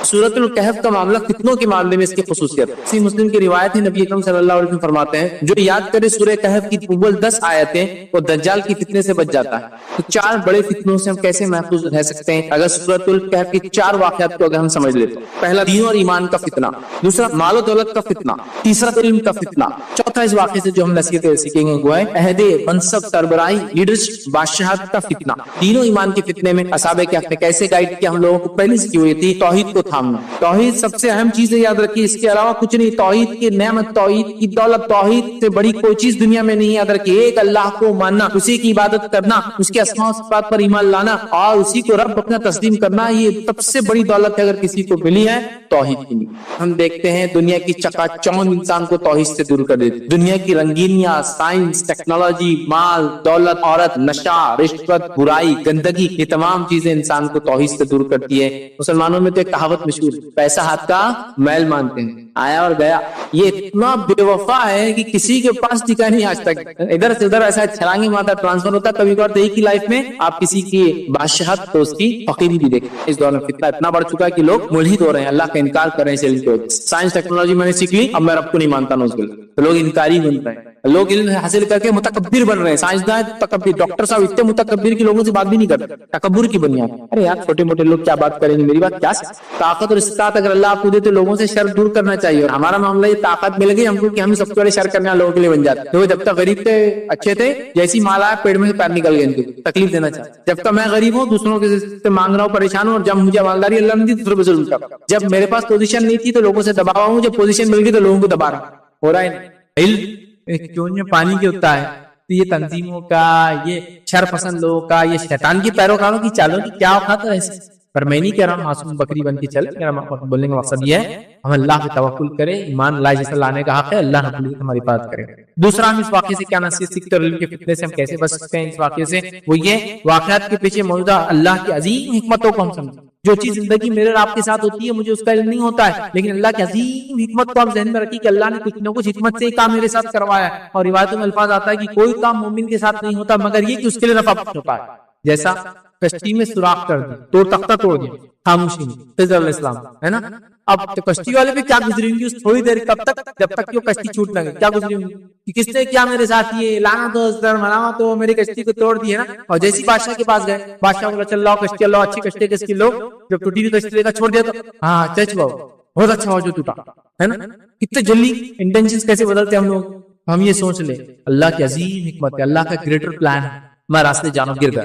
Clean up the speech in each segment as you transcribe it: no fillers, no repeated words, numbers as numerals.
سورۃ الکہف کا معاملہ فتنوں کے معاملے میں اس کی خصوصیت ہے. صحیح مسلم کی روایت ہے، نبی اکرم صلی اللہ علیہ وسلم فرماتے ہیں جو یاد کرے سورہ کہف کی اول 10 آیتیں وہ دجال کی فتنے سے بچ جاتا ہے. تو 4 بڑے فتنوں سے ہم کیسے محفوظ رہ سکتے ہیں اگر سورۃ الکہف کی 4 واقعات کو اگر ہم سمجھ لیتے ہیں. پہلا دین اور ایمان کا فتنہ، دوسرا مال و دولت کا فتنہ، تیسرا علم کا فتنہ، چوتھا اس واقعے سے جو ہم نصیحتیں سیکھیں گے وہ ہے عہد منصب سربراہی لیڈرشپ بادشاہت کا فتنہ. دین و ایمان کے فتنے میں اصحاب کہف نے کیسے گائیڈ کیا ہم لوگوں کو؟ پہلی سے کی ہوئی تھی توحید کو تھامنا. توحید سب سے اہم چیز ہے، یاد رکھیے، اس کے علاوہ کچھ نہیں. توحید کی نعمت، توحید کی دولت، توحید سے بڑی کوئی چیز دنیا میں نہیں. یاد رکھیے ایک اللہ کو ماننا، اسی کی عبادت کرنا، اس کے اسماء و صفات پر ایمان لانا اور اسی کو رب اپنا تسلیم کرنا، یہ سب سے بڑی دولت اگر کسی کو ملی ہے توحید کی. ہم دیکھتے ہیں دنیا کی چکا چوند انسان کو توحید سے دور کر دیتی. دنیا کی رنگینیاں، سائنس، ٹیکنالوجی، مال، دولت، عورت، نشہ، رشوت، برائی، گندگی، یہ تمام چیزیں انسان کو توحید سے دور کرتی ہے. مسلمانوں میں تو ایک کہاوت مشہور ہے، پیسہ ہاتھ کا میل مانتے ہیں، آیا اور گیا. یہ اتنا بے وفا ہے کہ کسی کے پاس ٹکا نہیں آج تک. ادھر سے ادھر ایسا چھلانگیں مارتا، ٹرانسفر ہوتا. کبھی کبھار ایک ہی لائف میں آپ کسی کی بادشاہت تو اس کی فقیری بھی دیکھیں. اس دور میں فتنہ اتنا بڑھ چکا ہے کہ لوگ ملحد ہو رہے ہیں، اللہ کا انکار کر رہے ہیں. سائنس ٹیکنالوجی میں نے سیکھ لی، اب میں رب کو نہیں مانتا نوز باللہ. تو لوگ انکاری بنتے ہیں، لوگ علم حاصل کر کے متکبر بن رہے ہیں. سائنسداں تکبر، ڈاکٹر صاحب اتنے متکبر کی لوگوں سے بات بھی نہیں کرتے، تکبر کی بنیاد. ارے یار چھوٹے موٹے لوگ کیا بات کریں گے، میری بات کیا طاقت اور استطاعت اگر اللہ آپ کو دے تو لوگوں سے شر دور کرنا چاہیے. اور ہمارا معاملہ یہ طاقت مل گئی ہم کو کہ ہم سب سے بڑے شر کرنے والے لوگوں کے لیے بن جاتے ہیں. تو جب تک غریب تھے اچھے تھے، جیسی مال آیا پیڑ میں سے پیر نکل گئے، ان کو تکلیف دینا چاہتے. جب تک میں غریب ہوں دوسروں کے سے مانگ رہا ہوں، پریشان ہوں، اور جب مجھے مالداری اللہ نے دی دوسروں پہ ظلم کر. جب میرے پاس پوزیشن نہیں تھی تو لوگوں سے دبا ہوں، جب پوزیشن مل گئی تو لوگوں کو دبا رہا ہو رہا ہے. علم کیوں میں پانی کے ہوتا ہے. تو یہ تنظیموں کا، یہ شر پسند لوگوں کا، یہ شیطان کی پیروکاروں کی چالوں کی کیا اوقات ہے ایسے. پر میں نہیں کہہ رہا ہوں معصوم بکری بن کے چل. میرا بولنے کا مقصد یہ ہے ہم اللہ پہ توکل کریں، ایمان اللہ جیسا لانے کا حق ہے، اللہ رب العزت ہماری بات کرے. دوسرا ہم اس واقعے سے کیا نصیحت سیکھتے اور علم کے فتنے سے ہم کیسے بچ سکتے ہیں اس واقعے سے، وہ یہ واقعات کے پیچھے موجودہ اللہ کی عظیم حکمتوں کو ہم سمجھیں. جو چیز زندگی میرے اور آپ کے ساتھ ہوتی ہے مجھے اس کا علم نہیں ہوتا ہے، لیکن اللہ کی عظیم حکمت کو آپ ذہن میں رکھیے کہ اللہ نے کچھ نہ کچھ حکمت سے کام میرے ساتھ کروایا ہے. اور روایتوں میں الفاظ آتا ہے کہ کوئی کام مومن کے ساتھ نہیں ہوتا مگر یہ کہ اس کے لیے نفع ہوتا ہے. جیسا کشتی میں سوراخ کر دی، توڑ تختہ توڑ دیا، خاموشی میں خضر علیہ السلام ہے نا. اب تو کشتی والے پہ کیا گزری ہوں گی اس تھوڑی دیر، کب تک؟ جب تک کہ وہ کشتی چھوٹ نہ گئی. کیا گزری ہوں گی کہ کس نے کیا میرے ساتھ، یہ لعنت ہو ملامت ہو، میری کشتی کو توڑ دی ہے نا. اور جیسی بادشاہ کے پاس گئے، بادشاہ بولا چل لاؤ کشتی، اللہ اچھی کشتی کس کی. لوگ جب ٹوٹی ہوئی کشتی لے کر چھوڑ دیا تو ہاں چچ باؤ بہت اچھا ہوا جو ٹوٹا ہے نا. کتنے جلدی انٹینشنز کیسے بدلتے ہم لوگ. ہم یہ سوچ لیں اللہ کی عظیم حکمت ہے، اللہ کا گریٹر پلان ہے. میں راستے جانو گر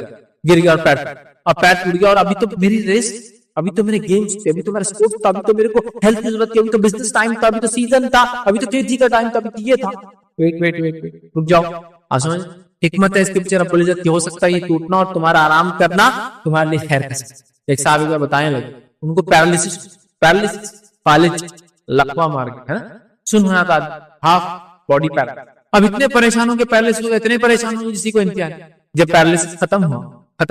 گیا اور پیر ٹوٹ گیا، اور ابھی تو میری ریس، ابھی تو میرے گیمز تھے، ابھی تو میرا سپورٹس تھا، ابھی تو میرے کو ہیلتھ کی ضرورت تھی، ابھی تو بزنس ٹائم تھا، ابھی تو سیزن تھا، ابھی تو کھیتی کا ٹائم تھا، ابھی تو یہ تھا. ویٹ رک جاؤ. سمجھ حکمت ہے اس کے پیچھے رب العزت کی. ہو سکتا ہے یہ ٹوٹنا اور تمہارا آرام کرنا تمہارے لیے خیر کا سبب. ایک صحابی کو بتائیں لگے ان کو پیرالسس فالج لقوا مار گیا ہے نا، سن ہونا تھا، ہاف باڈی پیرالائز. اب اتنے پریشان ہو کے پیرالسس ہو گئے، اتنے پریشان ہو جسی کو انتہا. جب پیرالسس ختم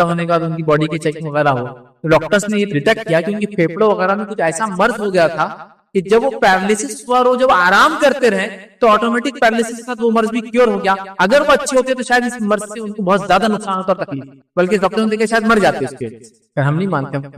ہونے کے بعد ان کی باڈی کی چیکنگ وغیرہ ہو تو ڈاکٹرز نے یہ ڈیٹیکٹ کیا کہ ان کی پھیپڑوں وغیرہ میں کچھ ایسا مرض ہو گیا تھا کہ جب وہ پیرالسس ہوا اور وہ جب آرام کرتے رہے تو آٹومیٹک پیرالسس کے ساتھ وہ مرض بھی کیور ہو گیا. اگر وہ اچھے ہوتے تو شاید اس مرض سے ان کو بہت زیادہ نقصان ہوتا اور تکلیف، بلکہ ڈاکٹروں نے دیکھا شاید مر جاتے اس کے. ہم نہیں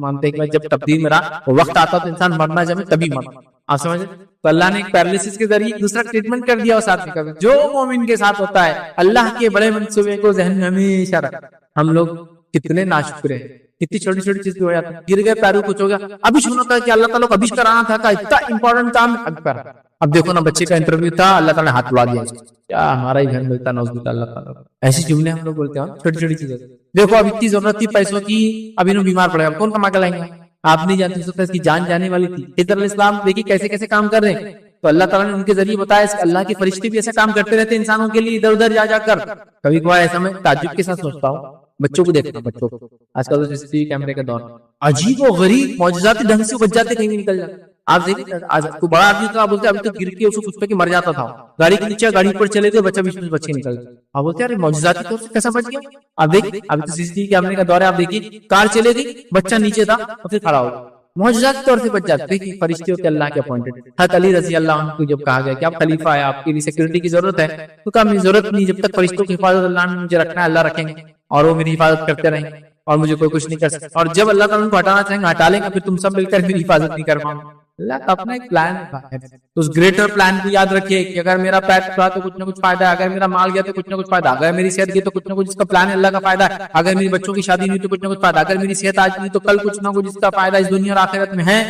مانتے کہ جب تقدیر میں رہا وہ وقت آتا تو انسان مرنا جب تبھی مرتا. آپ سمجھے؟ تو اللہ نے ایک پیرالسس کے ذریعے دوسرا ٹریٹمنٹ کر دیا اور ساتھ میں کر جو مومن کے ساتھ ہوتا ہے اللہ کے بڑے منصوبے کو ذہن میں ہمیشہ رکھ. ہم لوگ کتنے ناشکر ہیں، کتنی چھوٹی چھوٹی چیز ہو جاتی ہے. گر گئے پیروں کچھ ہو گیا، ابھی سنا تھا کہ اللہ تعالیٰ کو ابھی کرانا تھا، اتنا امپورٹنٹ کام اب کر. اب دیکھو نا بچے کا انٹرویو تھا، اللہ تعالیٰ نے ہاتھ اڑا دیا، کیا ہمارا ہی گھر ملتا نوز باللہ اللہ تعالیٰ. ایسی جملے ہم لوگ بولتے ہیں چھوٹی چھوٹی چیزیں. دیکھو اب اتنی ضرورت تھی پیسوں کی، ابھی انہوں بیمار پڑے گا، کون کما کے لائیں گے؟ آپ نہیں جانتے، سکتا اس کی جان جانے والی تھی. خضر علیہ السلام دیکھیے کیسے کیسے کام کر رہے ہیں. تو اللہ تعالیٰ نے ان کے ذریعے بتایا کہ اللہ کے فرشتے بھی ایسا کام کرتے رہتے انسانوں کے لیے ادھر ادھر جا کر. کبھی کبھار ایسا میں تعجب کے ساتھ سوچتا ہوں، بچوں کو دیکھنا، بچوں کو آج کل تو CCTV کیمرے کا دور، عجیب و غریب معجزاتی ڈھنگ سے بچ جاتے، کہیں بھی نکل جاتے. آپ دیکھیں آج کوئی بڑا آدمی تھا، بولتے ابھی تو گر کے اس کو کچھ پہ کہ مر جاتا تھا، گاڑی کے نیچے گاڑی پر چلے گئے، بچہ بیچ میں بچے نکل گئے. آپ بولتے ہیں معجزاتی طور سے کیسا بچ گیا. آپ دیکھیں ابھی تو CCTV کیمرے کا دور ہے، آپ دیکھیے کار چلے گئی، بچہ نیچے تھا اور پھر کھڑا ہو گیا. معجزاتی طور سے بچ جاتے کہ فرشتے ہوتے اللہ کے اپوائنٹڈ. حضرت علی رضی اللہ عنہ کو جب کہا گیا کہ آپ خلیفہ ہے، آپ کی سیکورٹی کی ضرورت ہے، تو کہا میری ضرورت نہیں، جب تک فرشتوں کی حفاظت اللہ نے مجھے رکھنا ہے اللہ رکھیں گے اور وہ میری حفاظت کرتے رہیں گے. اور مجھے کوئی کچھ نہیں کر سکتا. اور جب اللہ تعالیٰ کو ہٹانا چاہیں گے ہٹا لیں گے, پھر تم سب مل کر میری حفاظت نہیں کر پاؤں گے. اللہ کا اپنا ایک پلان ہے. تو اس گریٹر پلان کو یاد رکھیے کہ اگر میرا پیر ٹوٹا تو کچھ نہ کچھ فائدہ ہے, اگر میرا مال گیا تو کچھ نہ کچھ فائدہ, اگر میری صحت گئی تو کچھ نہ کچھ اس کا پلان ہے, اللہ کا فائدہ ہے. اگر میری بچوں کی شادی نہیں تو کچھ نہ کچھ فائدہ, اگر میری صحت آج نہیں تو کل کچھ نہ کچھ اس کا فائدہ اس دنیا اور آخرت میں ہے.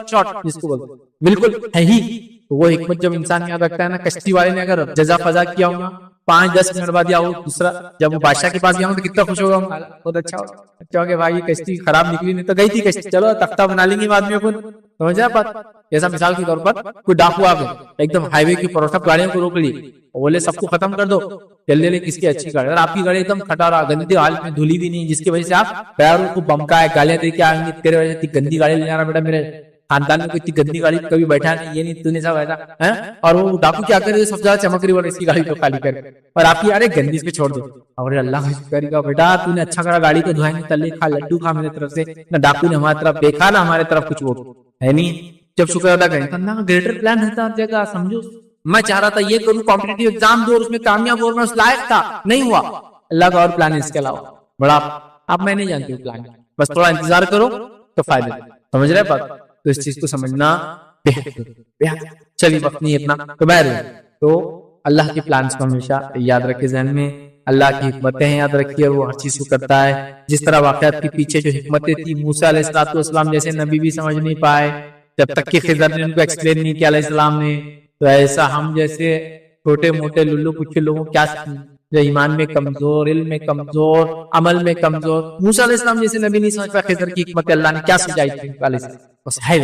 شارٹ جس کو بولتے بالکل ہے ہی. تو وہ حکمت جب انسان یاد رکھتا ہے نا, کشتی والے نے اگر جزا فضا کیا ہوگا 5-10 منٹ بعد یا وہ دوسرا جب وہ بادشاہ کے پاس گیا ہوں تو کتنا خوش ہوگا, بہت اچھا ہو کہ بھائی یہ کشتی خراب نکلی, نہیں تو گئی تھی کشتی, چلو تختہ بنا لیں گے بعد میں اپن. سمجھا بات؟ جیسا مثال کے طور پر کوئی ڈاکو آ گئے ایک دم ہائی وے کی پر سب گاڑیوں کو روک لی, بولے سب کو ختم کر دو, چل لے کس کی اچھی گاڑی, اور آپ کی گاڑی ایک دم کھٹارا گندی حال میں دھلی بھی نہیں, جس کی وجہ سے آپ پیروں کو بمکا ہے, گالیاں دے کے آئیں گے, تیرے وجہ سے گندی گاڑی لے جانا بیٹا, میرے خاندان میں کوئی اتنی گندی گاڑی کبھی بیٹھا نہیں, یہ نہیں تو نہیں سب ایسا. اور وہ ڈاکو کیا کرے, سب سے زیادہ چمک رہی اس کی گاڑی کو خالی کر, اور آپ کی یار گندی اس پہ چھوڑ دو. اور اللہ کا شکر کا بیٹا تو نے اچھا کرا, گاڑی کو دھوائیں گے, تلے کھا لڈو کھا میرے طرف سے, نہ ڈاکو نے ہماری طرف دیکھا نہ ہمارے طرف کچھ وہ ہے نہیں. جب شکر ادا کریں تو اللہ کا گریٹر پلان رہتا ہر جگہ. سمجھو میں چاہ رہا تھا یہ کروں, کمپٹیٹیو ایگزام دو اور اس میں کامیاب ہو, میں اس لائق تھا, نہیں ہوا. اللہ کا اور پلان ہے اس کے علاوہ بڑا, اب میں نہیں جانتی پلان, بس تھوڑا انتظار کرو تو فائدہ. سمجھ رہے بات؟ تو اس چیز کو سمجھنا بہت. چلیے وقت نہیں اتنا تو بہر, تو اللہ کے پلانز کو ہمیشہ یاد رکھے ذہن میں, اللہ کی حکمتیں یاد رکھیے, اور وہ ہر چیز کو کرتا ہے. جس طرح واقعات کے پیچھے جو حکمتیں تھی, موسیٰ علیہ السلام جیسے نبی بھی سمجھ نہیں پائے جب تک کہ خضر نے ان کو ایکسپلین نہیں کیا علیہ السلام نے, تو ایسا ہم جیسے چھوٹے موٹے للو پچھے لوگوں کیا جو ایمان میں کمزور, علم میں کمزور, عمل میں کمزور, موسیٰ علیہ السلام جیسے نبی نہیں سمجھ پائے خضر کی حکمت اللہ نے کیا سمجھائی تھی علیہ السلام. بس ہے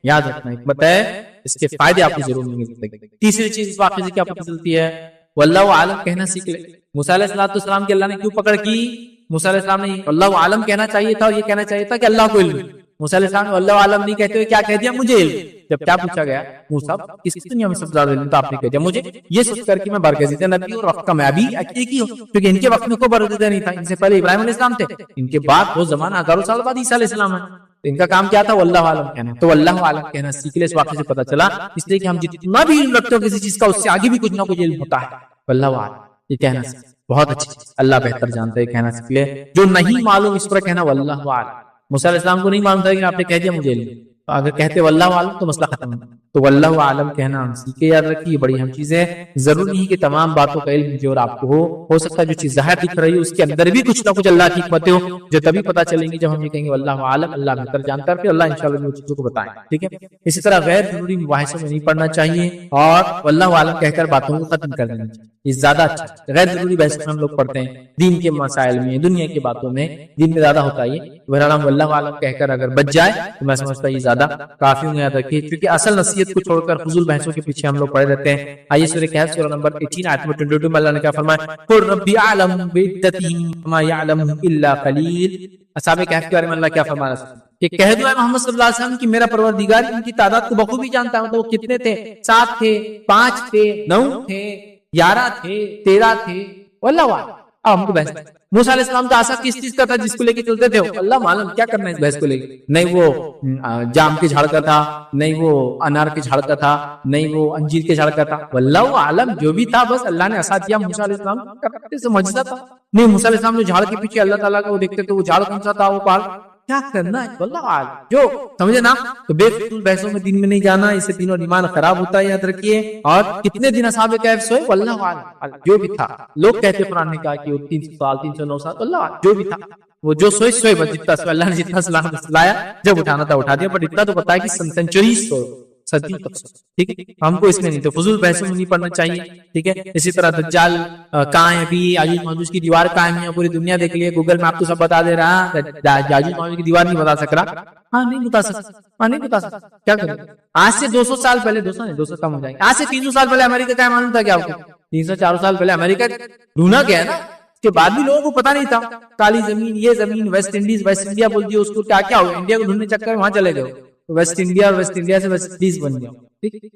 یاد رکھنا حکمت ہے, اس کے فائدے آپ کو ضرور ملیں گے. تیسری چیز اس واقعے سے کیا پتہ چلتی ہے, واللہ عالم کہنا سیکھ لے. موسیٰ علیہ السلام کی اللہ نے کیوں پکڑ کی, موسیٰ علیہ السلام نے اللہ عالم کہنا چاہیے تھا, اور یہ کہنا چاہیے تھا کہ اللہ کو علم. موسیٰ علیہ السلام اللہ عالم نہیں کہتے ہوئے کیا کہہ دیا, مجھے علم. جب کیا پوچھا گیا, موسیٰ کس دنیا میں سب سے زیادہ علم تھا, آپ نے کہہ دیا مجھے, یہ سوچ کر کہ میں برگزیدہ نبی اور وقت کا میں بھی ایک ہی ہوں, کیونکہ ان کے وقت میں کوئی برگزیدہ نہیں تھا. ان سے پہلے ابراہیم علیہ السلام تھے, ان کے بعد وہ زمانہ ہزاروں سال بعد عیسیٰ علیہ السلام ہے. ان کا کام کیا تھا, واللہ عالم کہنا. تو اللہ عالم کہنا سیکھ لے, اس واقعے سے پتہ چلا, اس لیے کہ ہم جتنا بھی علم رکھتے ہو کسی چیز کا, اس سے آگے بھی کچھ نہ کچھ علم ہوتا ہے. واللہ عالم یہ کہنا بہت اچھی, اللہ بہتر جانتا ہے, کہنا سیکھ لے. جو نہیں معلوم اس پر کہنا واللہ عالم. موسیٰ علیہ السلام کو نہیں معلوم تھا لیکن آپ نے کہہ دیا مجھے علم, اگر کہتے واللہ عالم تو مسئلہ ختم ہوتا. تو واللہ عالم کہنا ہم سیکھے, یاد رکھیے بڑی اہم چیز ہے. ضروری نہیں کہ تمام باتوں کا علم مجھے اور آپ کو ہو سکتا ہے جو چیز ظاہر دکھ رہی ہے اس کے اندر بھی کچھ نہ کچھ اللہ کی حکمتیں ہو, جو تبھی پتہ چلیں گی جب ہم یہ کہیں گے واللہ عالم, اللہ بہتر جانتا ہے, پھر اللہ انشاءاللہ وہ چیزوں کو بتائیں. ٹھیک ہے. اسی طرح غیر ضروری مباحثوں میں نہیں پڑھنا چاہیے, اور واللہ عالم کہہ کر باتوں کو ختم کر دینا چاہیے, یہ زیادہ اچھا. غیر ضروری بحث ہم لوگ پڑھتے ہیں دین کے مسائل میں, دنیا کی باتوں میں, دین میں زیادہ ہوتا ہے. بہرحال ہم واللہ عالم کہہ کر اگر بچ جائے تو میں سمجھتا ہوں یہ زیادہ کافی ہوں. یاد رکھیے کیونکہ اصل نصیحت کو چھوڑ کر فضول بحثوں کے پیچھے ہم لوگ پڑے رہتے ہیں. آئیے سورہ کہف سورہ نمبر 18 آیت نمبر 22 میں اللہ نے کیا فرمایا, قل ربی اعلم بعدتہم ما یعلمہم الا قلیل. اصحاب کہف کے بارے میں اللہ کیا فرمایا کہ کہہ دو اے محمد صلی اللہ علیہ وسلم کہ میرا پروردگار ان کی تعداد کو بخوبی جانتا ہے. وہ کتنے تھے, 7 تھے, 5 تھے, 9 تھے, 11 تھے, 13 تھے, واللہ عالم. اب ہم کو بحث, موسیٰ علیہ السلام کا آسا کس چیز کا تھا جس کو لے کے چلتے تھے, اللہ معلوم کیا کرنا ہے اس بحث کو لے کے. نہیں وہ جام کے جھاڑ کا تھا, نہیں وہ انار کے جھاڑ کا تھا, نہیں وہ انجیر کے جھاڑ کا تھا, واللہ عالم جو بھی تھا بس اللہ نے عصا دیا موسیٰ علیہ السلام کا, سے معجزہ تھا. نہیں موسیٰ علیہ السلام جو جھاڑ کے پیچھے اللہ تعالیٰ کا وہ دیکھتے تھے, وہ جھاڑ کون سا تھا, وہ پہاڑ, کیا کرنا ہے واللہ عالم. جو سمجھے نا, تو بے فضول بحثوں میں دین میں نہیں جانا, اس سے دین اور ایمان خراب ہوتا ہے. یاد رکھیے. اور کتنے دن اصحاب کہف سوئے, واللہ عالم. جو بھی تھا, لوگ کہتے قرآن نے کہا کہ 300 سال 309 سال, واللہ عالم. جو بھی تھا وہ جو سوئے بس جتنا سوئے, اللہ نے جتنا سلایا, جب اٹھانا تھا اٹھا دیا, پر اتنا تو پتا ہے کہ سنچری صدی تک. ٹھیک ہے, ہم کو اس میں نہیں, تو فضول بحثوں میں نہیں پڑھنا چاہیے. ٹھیک ہے. اسی طرح دجال کہاں ہے, ابھی یاجوج ماجوج کی دیوار قائم ہے, پوری دنیا دیکھ لیے, گوگل میں آپ کو سب بتا دے رہا. یاجوج ماجوج کی دیوار نہیں بتا سک رہا, نہیں بتا سکتا, کیا کریں. آج سے 200 سال پہلے, 200 نہیں 200 کم ہو جائیں گے, آج سے 300 سال پہلے امریکہ کا معلوم تھا کیا آپ کو, 300-400 سال پہلے امریکہ ڈھونڈا گیا نا, اس کے بعد بھی لوگوں کو پتا نہیں تھا. کالی زمین, یہ زمین, ویسٹ انڈیز, ویسٹ انڈیا بول دیے اس کو, کیا کیا ہو, انڈیا کو ڈھونڈنے چکر میں وہاں چلے گئے, ویسٹ انڈیا, اور ویسٹ انڈیا سے ویسٹ انڈیز بن گیا.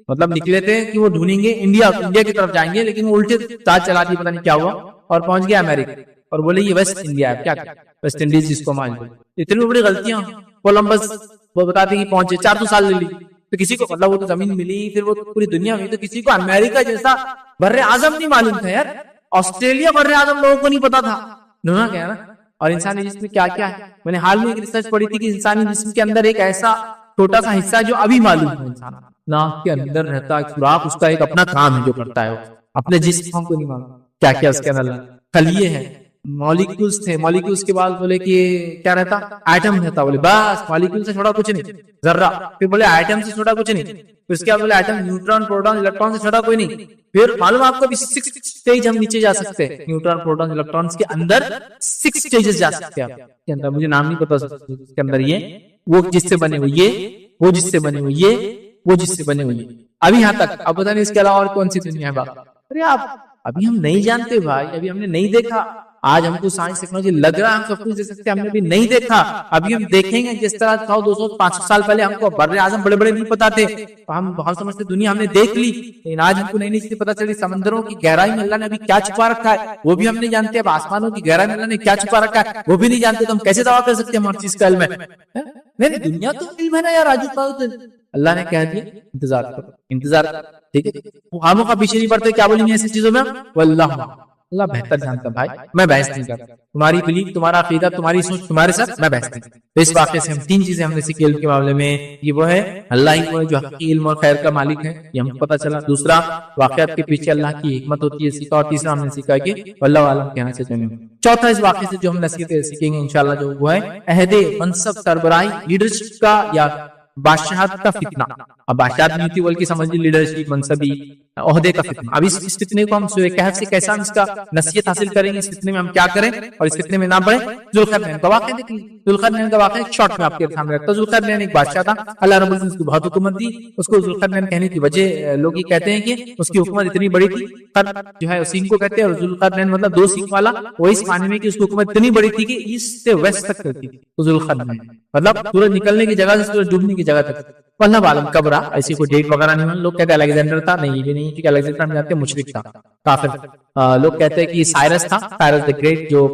مطلب نکلے تھے کہ وہ ڈھونڈیں گے انڈیا کی طرف جائیں گے, لیکن وہ الٹے تاج چلا دی, پتہ نہیں کیا ہوا, اور پہنچ گیا امریکہ, اور بولے یہ ویسٹ انڈیا ہے, کیا ویسٹ انڈیز جس کو مان لو. اتنی بڑی غلطیاں. کولمبس وہ بتاتے ہیں کہ پہنچے 400 سال لے لی, تو کسی کو مطلب وہ تو زمین ملی, پھر وہ پوری دنیا میں, تو کسی کو امریکہ جیسا بر اعظم نہیں معلوم تھا یار, آسٹریلیا بر اعظم لوگوں کو نہیں پتا تھا. ڈھونڈا گیا نا, اور انسانی جسم میں کیا کیا ہے. میں نے حال میں ایک ریسرچ پڑھی تھی کہ انسانی جسم کے اندر ایک ایسا چھوٹا سا حصہ جو ابھی معلوم ہے انسان ناک کے اندر رہتا ہے سوراخ، اس کا ایک اپنا کام ہے جو کرتا ہے وہ اپنے جسم کو نہیں معلوم کیا کیا اس کے اندر خلیے ہیں، مالیکولز تھے، مالیکولز کے بعد بولے کہ کیا رہتا، ایٹم رہتا، بولے بس مالیکول سے چھوڑا کچھ نہیں، ذرہ، پھر بولے ایٹم سے چھوڑا کچھ نہیں، پھر اس کے بعد بولے ایٹم، نیوٹران، پروٹون، الیکٹران سے چھوڑا کوئی نہیں. پھر معلوم آپ کو ابھی 6 سٹیج ہم نیچے جا سکتے ہیں، نیوٹران، پروٹون، الیکٹرانز کے اندر 6 سٹیجز جا سکتے ہیں آپ کے اندر. مجھے نام نہیں پتا اس کے اندر یہ وہ جس سے بنے ہوئے یہ، وہ جس سے بنے ہوئے یہ، وہ جس سے بنے ہوئے ابھی یہاں تک. اب پتہ نہیں اس کے علاوہ اور کون سی دنیا ہے بات. ارے آپ ابھی ہم نہیں جانتے بھائی، ابھی ہم نے نہیں دیکھا. آج ہم کو سائنس ٹیکنالوجی لگ رہا ہے ہم سب کچھ دے سکتے ہیں، ہم نے بھی نہیں دیکھا. ابھی ہم دیکھیں گے. جس طرح 100 200 500 سال پہلے ہم کو بر اعظم بڑے بڑے نہیں پتا تھے، ہم بہت سمجھتے دنیا ہم نے دیکھ لی، لیکن آج ہم کو نئی نئی چیزیں پتا چلی. سمندروں کی گہرائی میں اللہ نے ابھی کیا چھپا رکھا ہے وہ بھی ہم نہیں جانتے. اب آسمانوں کی گہرائی میں اللہ نے کیا چھپا رکھا ہے وہ بھی نہیں جانتے. تو ہم کیسے دعویٰ کر سکتے ہیں ہماری چیز کا علم ہے؟ نہیں، دنیا تو علم ہے نا یار. راجو اللہ نے کہہ دیا انتظار کرو، انتظار کرو، ٹھیک ہے. ہم کا پیچھے نہیں پڑتے، کیا بولیں گے ایسی چیزوں میں؟ واللہ، اللہ بہتر جانتا بھائی، میں بحث نہیں کرتا. تمہاری بلیف، تمہارا عقیدہ، تمہاری سوچ تمہارے ساتھ، میں بحث نہیں کرتا. تو اس واقعے سے ہم 3 چیزیں ہم نے سیکھی علم کے معاملے میں. یہ وہ ہے اللہ ہی وہ ہے جو حقیقی علم اور خیر کا مالک ہے، یہ ہم کو پتا چلا. دوسرا، واقعات کے پیچھے اللہ کی حکمت ہوتی ہے، سیکھا. اور تیسرا ہم نے سیکھا کہ واللہ عالم کہنا سے چلیں. چوتھا، اس واقعے سے جو ہم نصیحتیں سیکھیں گے انشاءاللہ جو وہ ہے عہد منصب، سربراہی، لیڈرشپ کا یا بادشاہت کا فتنہ. اب بادشاہت نہیں ہوتی بلکہ سمجھ لی لیڈرشپ، منصبی، عہدے کا فتنہ. اب اس فتنے کو ہم سورہ کہف سے کیسا ہم اس کا نصیحت حاصل کریں گے، اس فتنے میں ہم کیا کریں اور اس فتنے میں نہ پڑیں. ذوالقرنین کا واقعہ دیکھیں. ذوالقرنین کا واقعہ ایک شارٹ میں آپ کے سامنے رکھتا. ذوالقرنین ایک بادشاہ تھا، اللہ رب العزت نے اس کو بہت حکومت دی. اس کو ذوالقرنین کہنے کی وجہ لوگ یہ کہتے ہیں کہ اس کی حکومت اتنی بڑی تھی. قرن جو ہے سینگ کو کہتے ہیں، اور ذوالقرنین مطلب 2 سینگ والا. وہ اس معنی میں کہ اس کی حکومت اتنی بڑی تھی کہ ایسٹ سے ویسٹ تک کرتی تھی. تو ذوالقرنین مطلب سورج نکلنے کی جگہ سے سورج ڈوبنے کی جگہ تک. اللہ عالم کب رہا، ایسی کوئی ڈیٹ وغیرہ نہیں. لوگ کہتے ہیں الیگزینڈر تھا، نہیں، یہ بھی نہیں، کیونکہ الیگزینڈر ہم جانتے ہیں مشرک تھا، کافر. لوگ کہتے ہیں کہ سائرس تھا، سائرس دی گریٹ جو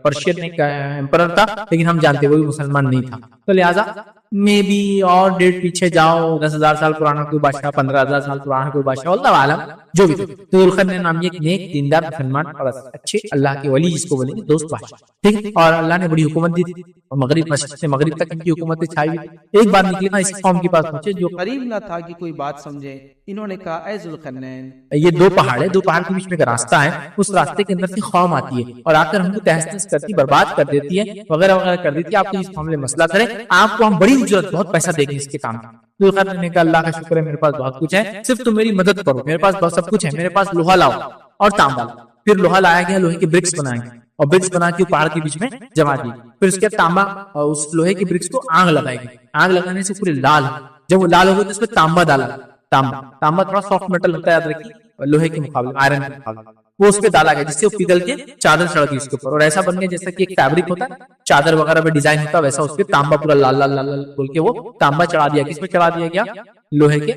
پرشین ایک ایمپرر تھا، لیکن ہم جانتے ہیں وہ بھی مسلمان نہیں تھا. تو لہٰذا میں بھی اور ڈیٹ پیچھے جاؤ، 10,000 سال پرانا کوئی بادشاہ، 15,000 سال پرانا کوئی بادشاہ، اللہ عالم جو بھی. تو ذوالقرنین نام ایک نیک دیندار مسلمان اور اچھے اللہ کے ولی جس کو بولیں گے دوست بادشاہ، ٹھیک ہے. اور اللہ نے بڑی حکومت دی تھی، اور مغرب مشرق سے مغرب تک ان کی حکومتیں چھائی ہوئی. ایک بار نکلے نا اس قوم کے پاس پہنچے جو قریب نہ تھا کہ کوئی بات سمجھے. انہوں نے کہا اے ذوالقرنین، یہ 2 پہاڑ ہے، 2 پہاڑ کے بیچ میں ایک راستہ ہے، اس راستے کے اندر سے قوم آتی ہے اور آ کر ہم کو تہس نہس کرتی، برباد کر دیتی ہے، وغیرہ وغیرہ کر دیتی ہے. آپ کو اس معاملے میں مسئلہ کرے، آپ کو ہم بڑی اجرت، بہت پیسہ دیں گے اس کے کام. ذوالقرنین نے کہا اللہ کا شکر ہے میرے پاس بہت کچھ ہے، صرف تم میری مدد کرو، میرے پاس بہت سب کچھ ہے، میرے پاس لوہا لاؤ اور تانبا لاؤ. پھر لوہا لایا گیا، لوہے کے برکس بنائے گئے اور برکس بنا کے پہاڑ کے بیچ میں جما دی. پھر اس کے تانبا اور اس لوہے کے برکس کو آگ لگائی گئی. آگ لگانے سے پورے لال، جب وہ لال ہو گئے تو اس میں تانبا ڈالا. تانبا تھوڑا سافٹ میٹل ہوتا ہے یاد رکھیے، لوہے کے مقابلے، آئرن کے مقابلے. وہ اس پہ ڈالا گیا جس سے وہ پگھل کے چادر چڑھ گئی اس کے اوپر، اور ایسا بن گیا جیسا کہ ایک فیبرک ہوتا ہے چادر وغیرہ پہ ڈیزائن ہوتا ہے، ویسا اس پہ تانبا پورا لال لال لال لال بول کے وہ تانبا چڑھا دیا. کس پہ چڑھا دیا گیا؟ لوہے کے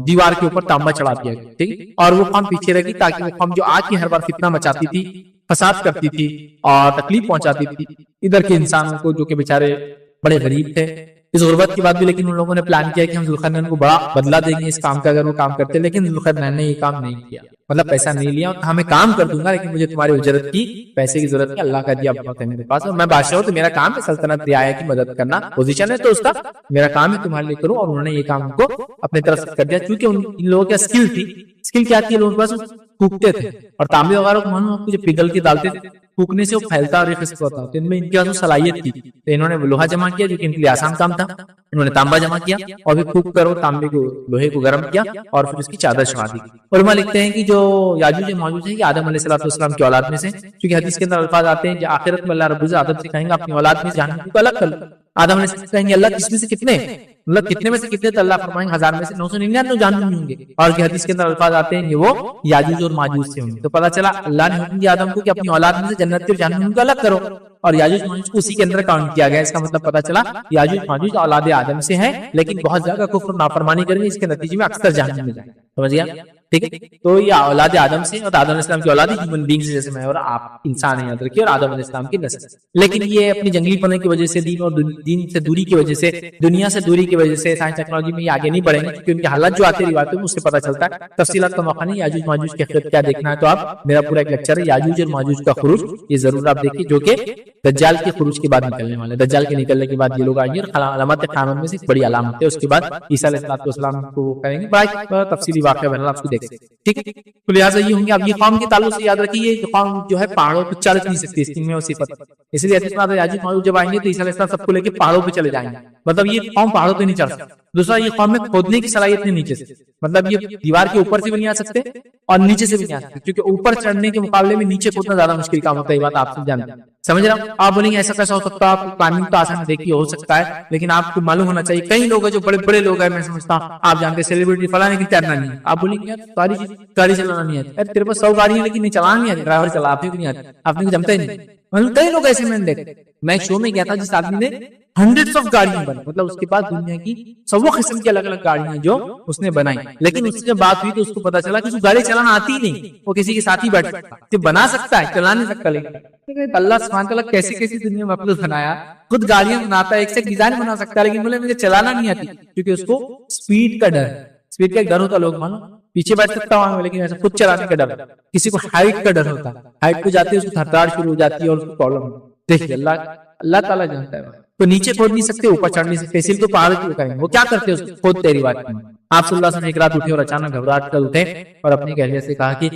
دیوار کے اوپر تانبا چڑھا دیا گیا، ٹھیک. اور وہ قوم پیچھے رہ گئی تاکہ وہ قوم جو آج کی ہر بار فتنہ مچاتی تھی، فساد کرتی تھی اور تکلیف پہنچاتی تھی ادھر کے انسانوں کو جو کہ بیچارے بڑے غریب تھے. اس غربت کی بات بھی لیکن ان لوگوں نے پلان کیا کہ ہم ذوالقرنین کو بڑا بدلہ دیں گے اس کام کا اگر وہ کام کرتے، لیکن ذوالقرنین نے یہ کام نہیں کیا. مطلب پیسہ نہیں لیا، اور میں کام کر دوں گا لیکن مجھے تمہاری اجرت کی، پیسے کی ضرورت نہیں، اللہ کا دیا بہت ہے میرے پاس، اور میں بادشاہ ہوں تو میرا کام ہے سلطنت رعایا کی مدد کرنا، پوزیشن ہے تو اس کا میرا کام ہے تمہارے لیے کروں. اور انہوں نے یہ کام کو اپنے طرف سے کر دیا کیونکہ ان لوگوں کی اسکل تھی. اسکل کیا تھی؟ لوگوں کے پاس پھونکتے تھے، اور تانبے وغیرہ کو معلوم آپ کو جو پگھل کے ڈالتے تھے، پھونکنے سے وہ پھیلتا اور یہ خشک ہوتا. تو ان میں ان کے پاس صلاحیت تھی، تو انہوں نے لوہا جمع کیا جو کہ ان کے لیے آسان کام تھا. انہوں نے تانبا جمع کیا اور پھر پھونک کر وہ تانبے کو، لوہے کو گرم کیا اور پھر اس کی چادر چڑھا دی. علماء لکھتے ہیں کہ جو یاجوج ماجوج ہے یہ آدم علیہ السلام کی اولاد میں سے، کیونکہ حدیث کے اندر الفاظ آتے ہیں کہ آخرت میں اللہ رب العزت آدم سے کہیں گے اپنی اولاد میں جہنم کو الگ کر لو. آدم علیہ السلام کہیں گے اللہ کس میں سے کتنے، مطلب کتنے میں سے کتنے، تو اللہ فرمائیں گے 1000 میں سے 999 جہنم میں ہوں گے. اور کہ حدیث کے اندر الفاظ آتے ہیں کہ وہ یاجوج اور ماجوج سے ہوں گے. تو پتہ چلا اللہ نے حکم دیا آدم کو کہ اپنی اولاد میں سے جنت اور جہنم کو الگ کرو، اور یاجوج ماجوج کو اسی کے اندر کاؤنٹ کیا گیا. اس کا مطلب پتہ چلا یاجوج ماجوج اولاد آدم سے ہیں، لیکن بہت زیادہ کفر نافرمانی کریں گے، اس کے نتیجے میں اکثر جہنم میں جائیں گے. سمجھ گیا؟ ٹھیک ہے. تو یہ اولاد آدم سے اور آدم علیہ السلام کی اولاد ہیومن بینگ سے جیسے میں اور آپ انسان ہیں یاد رکھیے اور آدم علیہ السلام کی نسل. لیکن یہ اپنی جنگلی پنے کی وجہ سے دین اور دین سے دوری کی وجہ سے دنیا سے دوری کی وجہ سے سائنس ٹیکنالوجی میں یہ آگے نہیں بڑھیں گے کیونکہ ان کے حالات جو آتے ہیں روایتوں میں اس سے پتہ چلتا ہے. تفصیلات کا موقع نہیں. یاجوج ماجوج کی حقیقت کیا دیکھنا ہے تو آپ میرا پورا ایک لیکچر ہے یاجوج اور ماجوج کا خروج یہ ضرور آپ دیکھیے جو کہ دجال کے خروج کے بعد نکلنے والے. دجال کے نکلنے کے بعد یہ لوگ آئیں گے اور علامات قیامت میں سے ایک بڑی علامت ہے. اس کے بعد عیسیٰ علیہ السلام کو کریں گے بڑا تفصیلی واقعہ بنا آپ کو دیکھ سکتے. ٹھیک ہے. تو لہٰذا یہ ہوں گے. اب یہ قوم کے تعلق سے یاد رکھیے یہ قوم جو ہے پہاڑوں پہ چل نہیں سکتی اس میں صفت. اس لیے یاجوج ماجوج جب آئیں گے تو عیسیٰ علیہ السلام سب کو لے کے پہاڑوں پہ چلے جائیں گے. مطلب یہ قوم پہاڑوں پہ نہیں چڑھ سکتی. دوسرا یہ قوم میں کھودنے کی صلاحیت نہیں نیچے سے. مطلب یہ دیوار کے اوپر سے بھی نہیں آ سکتے اور نیچے سے بھی نہیں آ سکتے کیونکہ اوپر چڑھنے کے مقابلے میں نیچے کھودنا زیادہ مشکل کام ہوتا ہے. یہ بات آپ سب جانتے ہیں. سمجھ رہا ہوں. آپ بولیں گے ایسا کیسا ہو سکتا ہے. آپ کلائمبنگ تو آسان دیکھیے ہو سکتا ہے لیکن آپ کو معلوم ہونا چاہیے کئی لوگ ہیں جو بڑے بڑے لوگ ہیں میں سمجھتا ہوں آپ جانتے ہیں سیلیبریٹی فلاں لیکن تیرنا نہیں ہے. آپ بولیں گے یار ساری چیز گاڑی چلانا نہیں آتی. یار تیرے پاس 100 گاڑی ہے لیکن نہیں چلانا نہیں آتی. ڈرائیور چلا آپ نہیں آتی. آپ نے جمتا ہی نہیں. مطلب کئی لوگ ایسے میں دیکھے. میں ایک شو میں گیا تھا جس آدمی نے ہنڈریڈس آف گاڑیاں بنائی. مطلب اس کے پاس دنیا کی 100 قسم کی الگ الگ گاڑیاں جو اس نے بنائی. لیکن اس سے جب بات ہوئی تو اس کو پتا چلا کہ اس کو گاڑی چلانا آتی ہی نہیں. وہ کسی کے ساتھ ہی بیٹھ سکتا بنا سکتا ہے چلا نہیں سکتا. لیکن اللہ سبحانہ تعالیٰ کیسی کیسی دنیا میں مخلوق بنایا. خود گاڑیاں بناتا ہے ایک سے ایک ڈیزائن بنا سکتا ہے لیکن بولے مجھے چلانا نہیں آتی کیونکہ اس کو سپیڈ کا ڈر ہے. سپیڈ کا ایک ڈر ہوتا ہے. لوگ مانو پیچھے بیٹھ سکتا ہوں لیکن ایسا خود چلانے کا ڈر. کسی کو ہائٹ کا ڈر ہوتا ہے. ہائٹ پہ جاتے ہیں اس کو تھرتھراہٹ شروع ہو جاتی ہے اور اس کو پرابلم ہوتی ہے. دیکھیے اللہ تعالیٰ جانتا ہے. تو نیچے کھود نہیں سکتے اوپر چڑھ نہیں سکتے اسی لیے تو پہاڑ کیوں کریں گے. وہ کیا کرتے ہیں کھودتے روایت میں. آپ صلی اللہ علیہ وسلم ایک رات اٹھے اور اچانک گھبراہٹ کر اٹھے اور اپنی اہلیہ سے کہا کہ